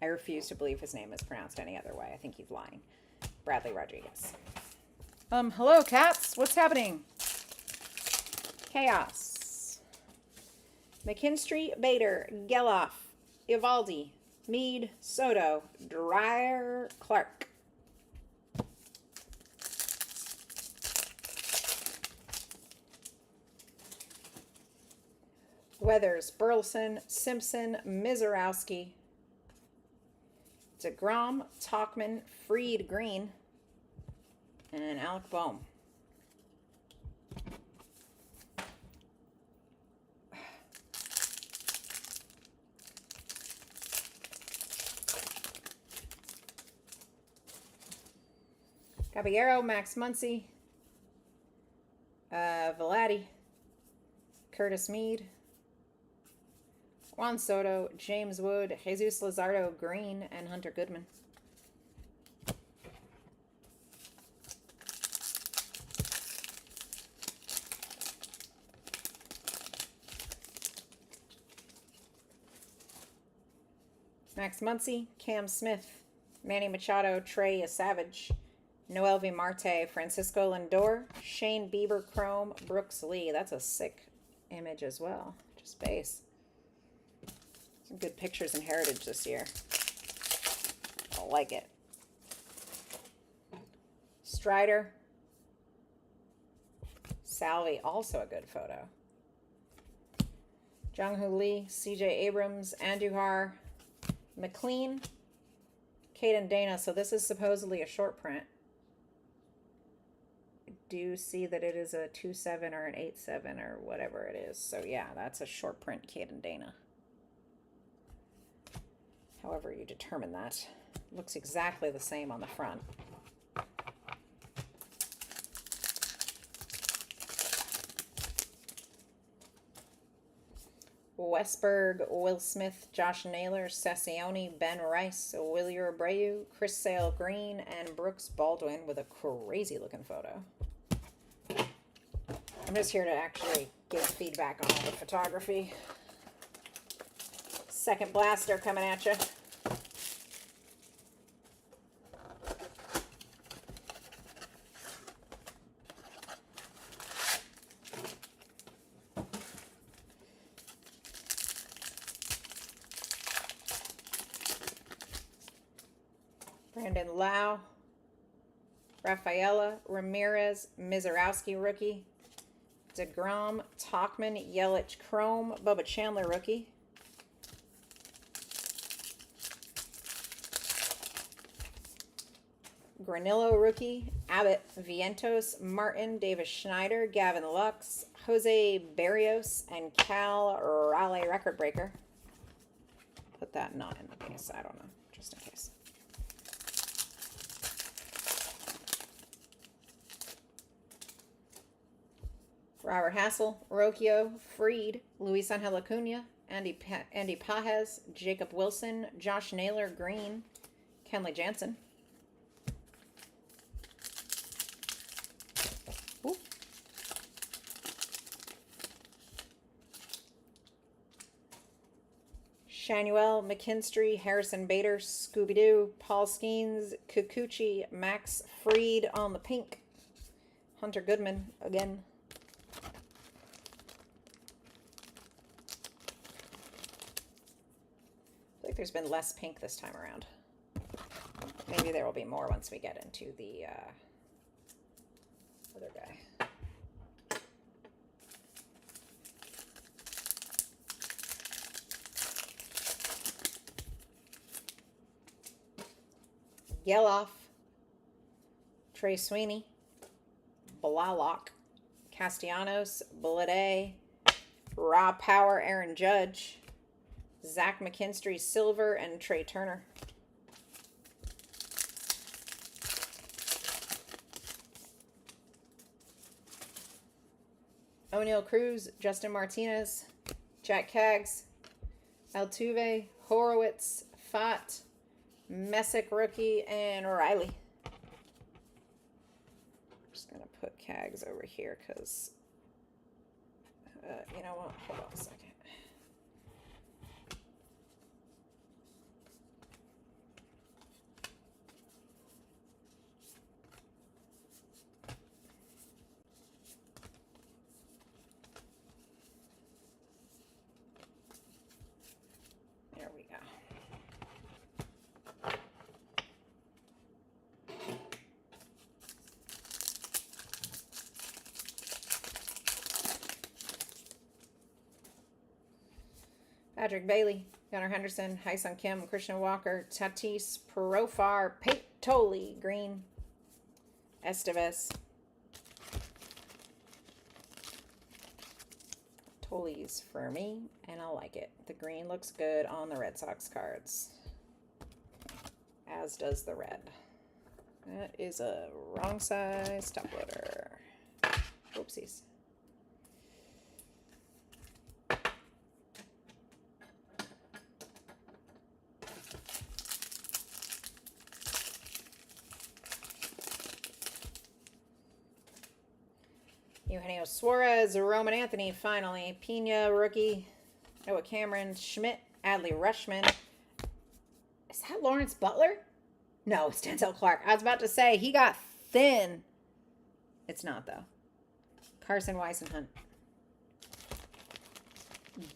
Speaker 2: I refuse to believe his name is pronounced any other way. I think he's lying. Bradley Rodriguez. Hello, cats. What's happening? Chaos. McKinstry, Bader, Geloff, Ivaldi, Mead, Soto, Dreyer, Clark. Weathers, Burleson, Simpson, Mizorowski, DeGrom, Talkman, Freed, Green, and Alec Boehm. Caballero, Max Muncy, Velati, Curtis Mead, Juan Soto, James Wood, Jesus Luzardo, Green, and Hunter Goodman. Max Muncy, Cam Smith, Manny Machado, Trey Savage, Noel V. Marte, Francisco Lindor, Shane Bieber, Chrome, Brooks Lee. That's a sick image as well. Just base. Some good pictures in Heritage this year. I like it. Strider. Salvi, also a good photo. Jung-Hoo Lee, CJ Abrams, Andujar, McLean, Caden Dana. So this is supposedly a short print. I do see that it is a 2.7 or an 8.7 or whatever it is. So yeah, that's a short print Caden Dana. However you determine that. Looks exactly the same on the front. Westberg, Will Smith, Josh Naylor, Sessione, Ben Rice, Willier Abreu, Chris Sale Green, and Brooks Baldwin with a crazy looking photo. I'm just here to actually give feedback on all the photography. Second blaster coming at you. Brandon Lau, Rafaela Ramirez, Mizorowski rookie, DeGrom, Talkman, Yelich Chrome, Bubba Chandler rookie. Granillo rookie, Abbott, Vientos, Martin, Davis Schneider, Gavin Lux, Jose Barrios, and Cal Raleigh record breaker. Put that not in the case, I don't know, just in case. Robert Hassel, Rocchio, Freed, Luis Angel Acuna, Andy Pajes, Jacob Wilson, Josh Naylor, Green, Kenley Jansen. Ooh. Shanuel, McKinstry, Harrison Bader, Scooby-Doo, Paul Skeens, Kikuchi, Max Freed on the pink, Hunter Goodman again. There's been less pink this time around. Maybe there will be more once we get into the other guy. Geloff, Trey Sweeney, Blalock, Castellanos, Blade, Raw Power, Aaron Judge, Zach McKinstry, Silver, and Trey Turner. O'Neal Cruz, Justin Martinez, Jack Kaggs, Altuve, Horowitz, Fott, Messick rookie, and Riley. I'm just going to put Kaggs over here because, you know what? Hold on a second. There we go. Patrick Bailey, Gunnar Henderson, Hyun Kim, Christian Walker, Tatis, Profar, Pate Tolley, Green, Estevez. Tolley's for me, and I like it. The green looks good on the Red Sox cards, as does the red. That is a wrong size top loader. Oopsies. Eugenio Suarez, Roman Anthony, finally. Pena, rookie. Noah Cameron, Schmidt, Adley Rutschman. Is that Lawrence Butler? No, it's Denzel Clark. I was about to say, he got thin. It's not, though. Carson Weisenhunt.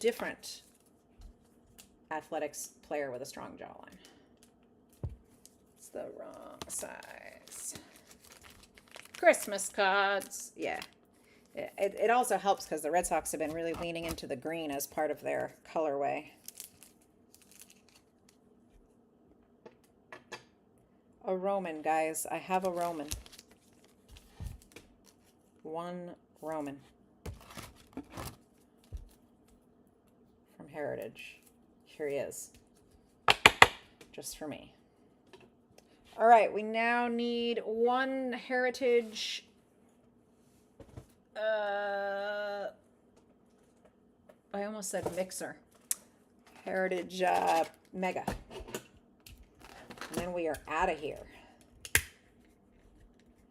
Speaker 2: Different athletics player with a strong jawline. It's the wrong size. Christmas cards. Yeah. It also helps because the Red Sox have been really leaning into the green as part of their colorway. a Roman, guys. I have a Roman. One Roman. From Heritage. Here he is. Just for me. All right, we now need one Heritage. I almost said mixer. Heritage Mega. And then we are out of here.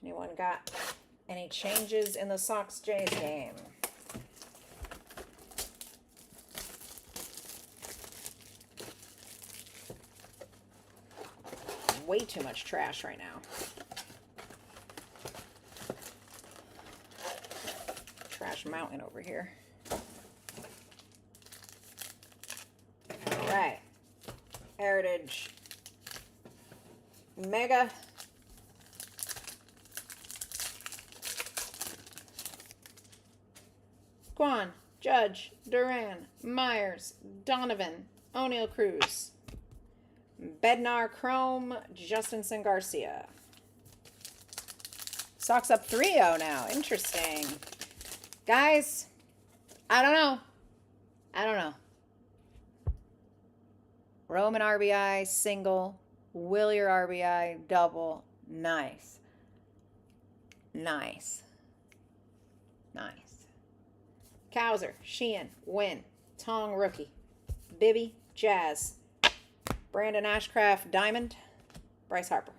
Speaker 2: Anyone got any changes in the Sox Jays game? Way too much trash right now. Trash mountain over here. All right. Heritage Mega. Quan, Judge, Duran, Myers, Donovan, O'Neal Cruz. Bednar Chrome, Justinson Garcia. Sox up 3-0 now. Interesting. Guys, I don't know. Roman RBI, single. Willier RBI, double. Nice. Cowser, Sheehan, Win. Tong, rookie. Bibby, Jazz. Brandon Ashcraft, Diamond. Bryce Harper.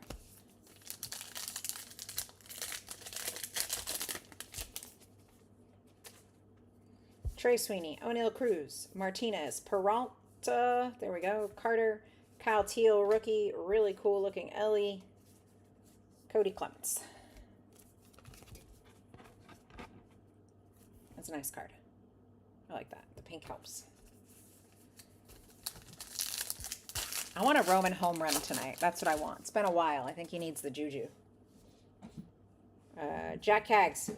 Speaker 2: Trey Sweeney, O'Neal Cruz, Martinez, Peralta, there we go, Carter, Kyle Teal, rookie, really cool looking Ellie, Cody Clements. That's a nice card. I like that. The pink helps. I want a Roman home run tonight. That's what I want. It's been a while. I think he needs the juju. Jack Kaggs.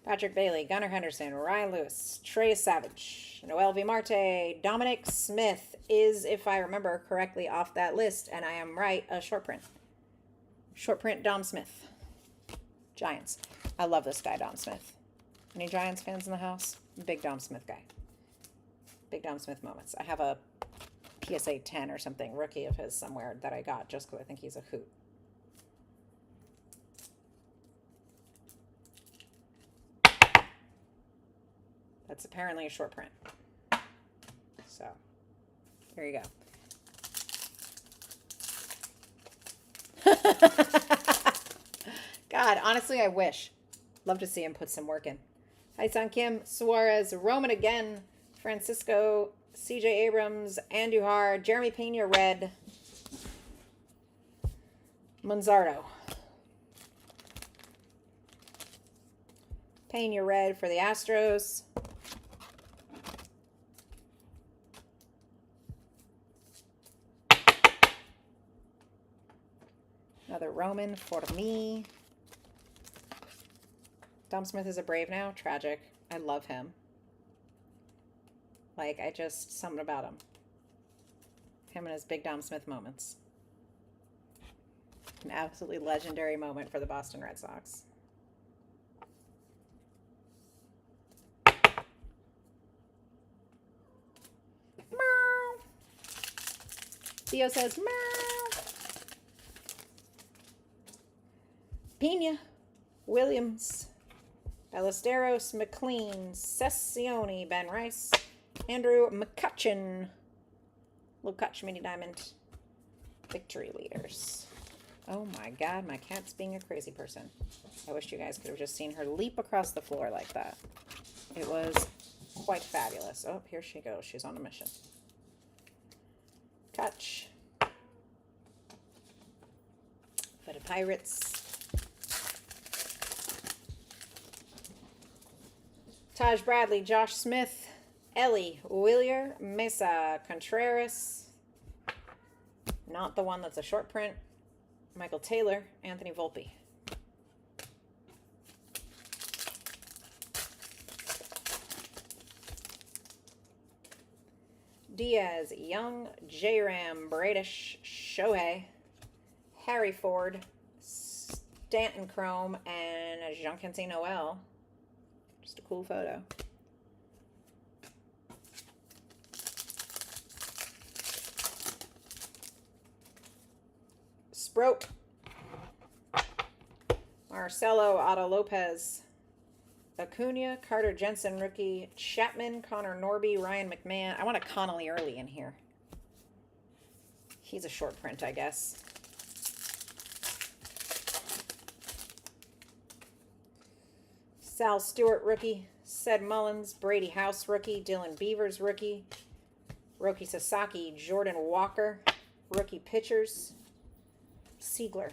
Speaker 2: Patrick Bailey, Gunnar Henderson, Ryan Lewis, Trey Savage, Noel V. Marte, Dominic Smith is, if I remember correctly off that list, and I am right, a short print. Short print Dom Smith. Giants. I love this guy, Dom Smith. Any Giants fans in the house? Big Dom Smith guy. Big Dom Smith moments. I have a PSA 10 or something, rookie of his somewhere that I got just because I think he's a hoot. That's apparently a short print. So, here you go. God, honestly, I wish. Love to see him put some work in. Hai-San Kim, Suarez, Roman again, Francisco, CJ Abrams, Andujar, Jeremy Pena, red, Monzardo. Pena, red for the Astros. Another Roman for me. Dom Smith is a Brave now. Tragic. I love him. Like, something about him. Him and his big Dom Smith moments. An absolutely legendary moment for the Boston Red Sox. Meow. Theo says, meow. Pena, Williams, Ballesteros, McLean, Sessione, Ben Rice, Andrew McCutcheon, Lukach Mini Diamond, Victory Leaders. Oh my God, my cat's being a crazy person. I wish you guys could have just seen her leap across the floor like that. It was quite fabulous. Oh, here she goes. She's on a mission. Touch. For the Pirates. Taj Bradley, Josh Smith, Ellie, Willier, Mesa, Contreras. Not the one that's a short print. Michael Taylor, Anthony Volpe. Diaz, Young, J-Ram, Bradish, Shohei, Harry Ford, Stanton Chrome, and a Jean-Quincy Noel. Just a cool photo. Sproat, Marcelo Otto Lopez, Acuna, Carter Jensen rookie, Chapman, Connor Norby, Ryan McMahon. I want a Connolly early in here. He's a short print, I guess. Sal Stewart rookie, Ced Mullins, Brady House rookie, Dylan Beavers rookie, Roki Sasaki, Jordan Walker, rookie pitchers, Siegler.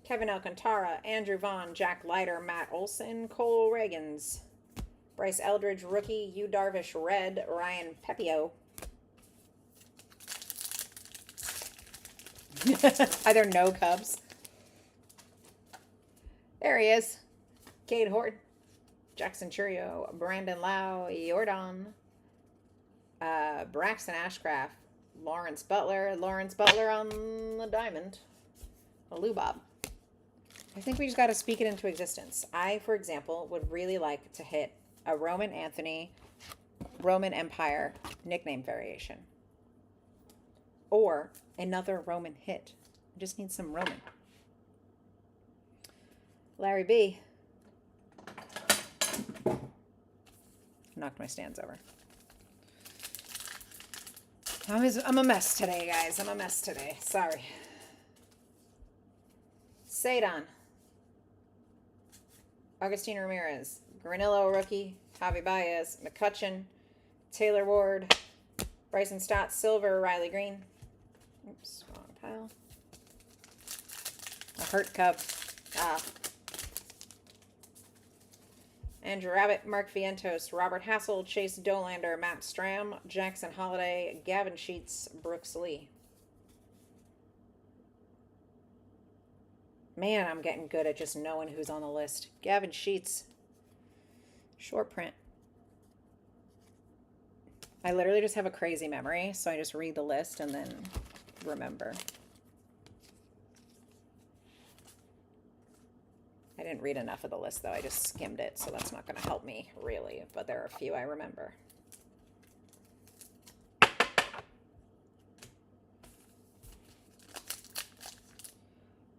Speaker 2: Kevin Alcantara, Andrew Vaughn, Jack Leiter, Matt Olson, Cole Reagans, Bryce Eldridge, rookie, Yu Darvish, red, Ryan Pepio. Are there no Cubs? There he is. Cade Horton, Jackson Churio, Brandon Lau, Jordan, Braxton Ashcraft, Lawrence Butler on the diamond, a Lou Bob. I think we just got to speak it into existence. I, for example, would really like to hit a Roman Anthony, Roman Empire nickname variation. Or another Roman hit. I just need some Roman. Larry B. Knocked my stands over. I'm a mess today, guys. I'm a mess today. Sorry. Cedon. Agustin Ramirez. Granillo rookie. Javi Baez. McCutcheon. Taylor Ward. Bryson Stott. Silver. Riley Green. Oops, wrong pile. A hurt Cub. Andrew Rabbit, Mark Vientos, Robert Hassel, Chase Dolander, Matt Stram, Jackson Holiday, Gavin Sheets, Brooks Lee. Man, I'm getting good at just knowing who's on the list. Gavin Sheets. Short print. I literally just have a crazy memory, so I just read the list and then remember. I didn't read enough of the list, though. I just skimmed it, so that's not going to help me, really. But there are a few I remember.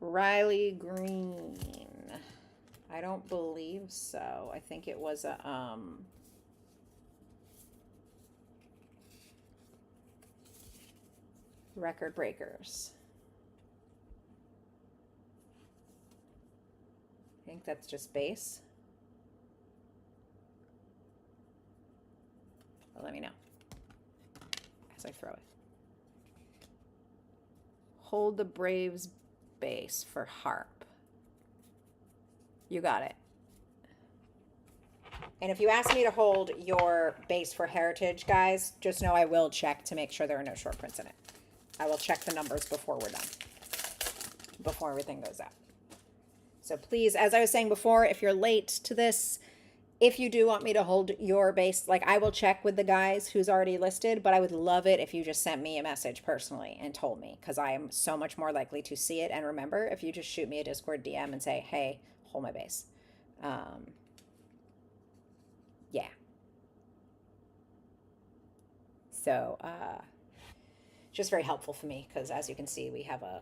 Speaker 2: Riley Green. I don't believe so. I think it was a, Record Breakers. I think that's just base. Well, let me know as I throw it. Hold the Braves base for Harp. You got it. And if you ask me to hold your base for Heritage, guys, just know I will check to make sure there are no short prints in it. I will check the numbers before we're done, before everything goes out. So please, as I was saying before, if you're late to this, if you do want me to hold your base, like I will check with the guys who's already listed, but I would love it if you just sent me a message personally and told me, because I am so much more likely to see it and remember if you just shoot me a Discord DM and say, hey, hold my base. Yeah. So, just very helpful for me, because as you can see, we have a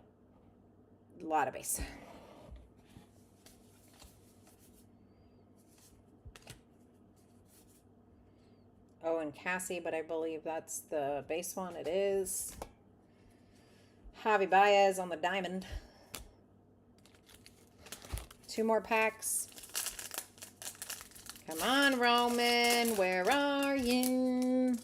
Speaker 2: lot of base. Oh, and Cassie, but I believe that's the base one. It is. Javi Baez on the diamond. 2 more packs. Come on, Roman. Where are you?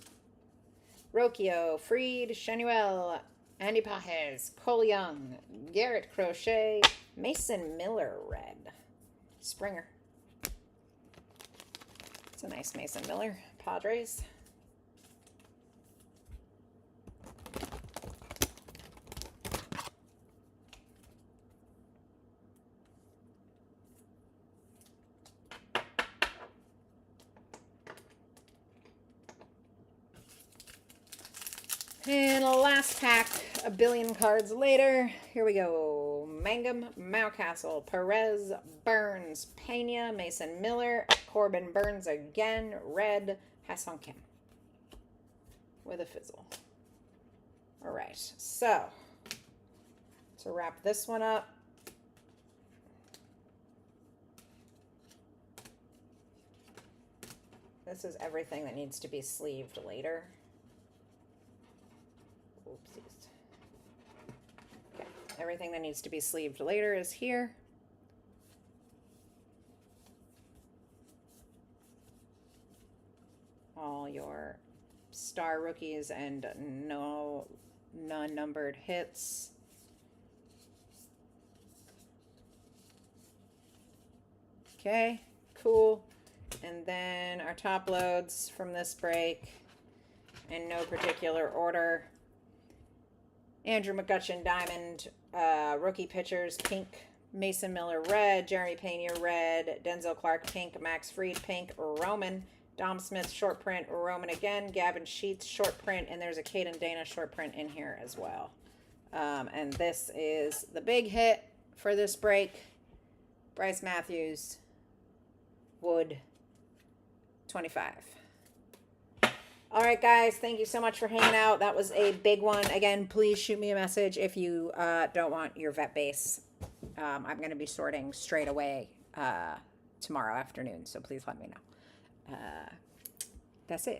Speaker 2: Rocchio, Freed, Shenuel, Andy Pajes, Cole Young, Garrett Crochet, Mason Miller red. Springer. It's a nice Mason Miller. Padres. And last pack, a billion cards later. Here we go. Mangum, Mountcastle, Perez, Burns, Pena, Mason Miller, Corbin Burns again, red, Ha-Seong Kim with a fizzle. All right, so to wrap this one up, this is everything that needs to be sleeved later. Oopsies. Okay, everything that needs to be sleeved later is here. All your star rookies and non-numbered hits. Okay, cool. And then our top loads from this break in no particular order. Andrew McCutcheon, diamond, rookie pitchers, pink. Mason Miller, red. Jeremy Pena, red. Denzel Clark, pink. Max Fried, pink. Roman. Dom Smith, short print. Roman again. Gavin Sheets, short print. And there's a Caden Dana short print in here as well. And this is the big hit for this break. Bryce Matthews, Wood, 25. All right, guys, thank you so much for hanging out. That was a big one. Again, please shoot me a message if you don't want your vet base. I'm going to be sorting straight away tomorrow afternoon, so please let me know. That's it.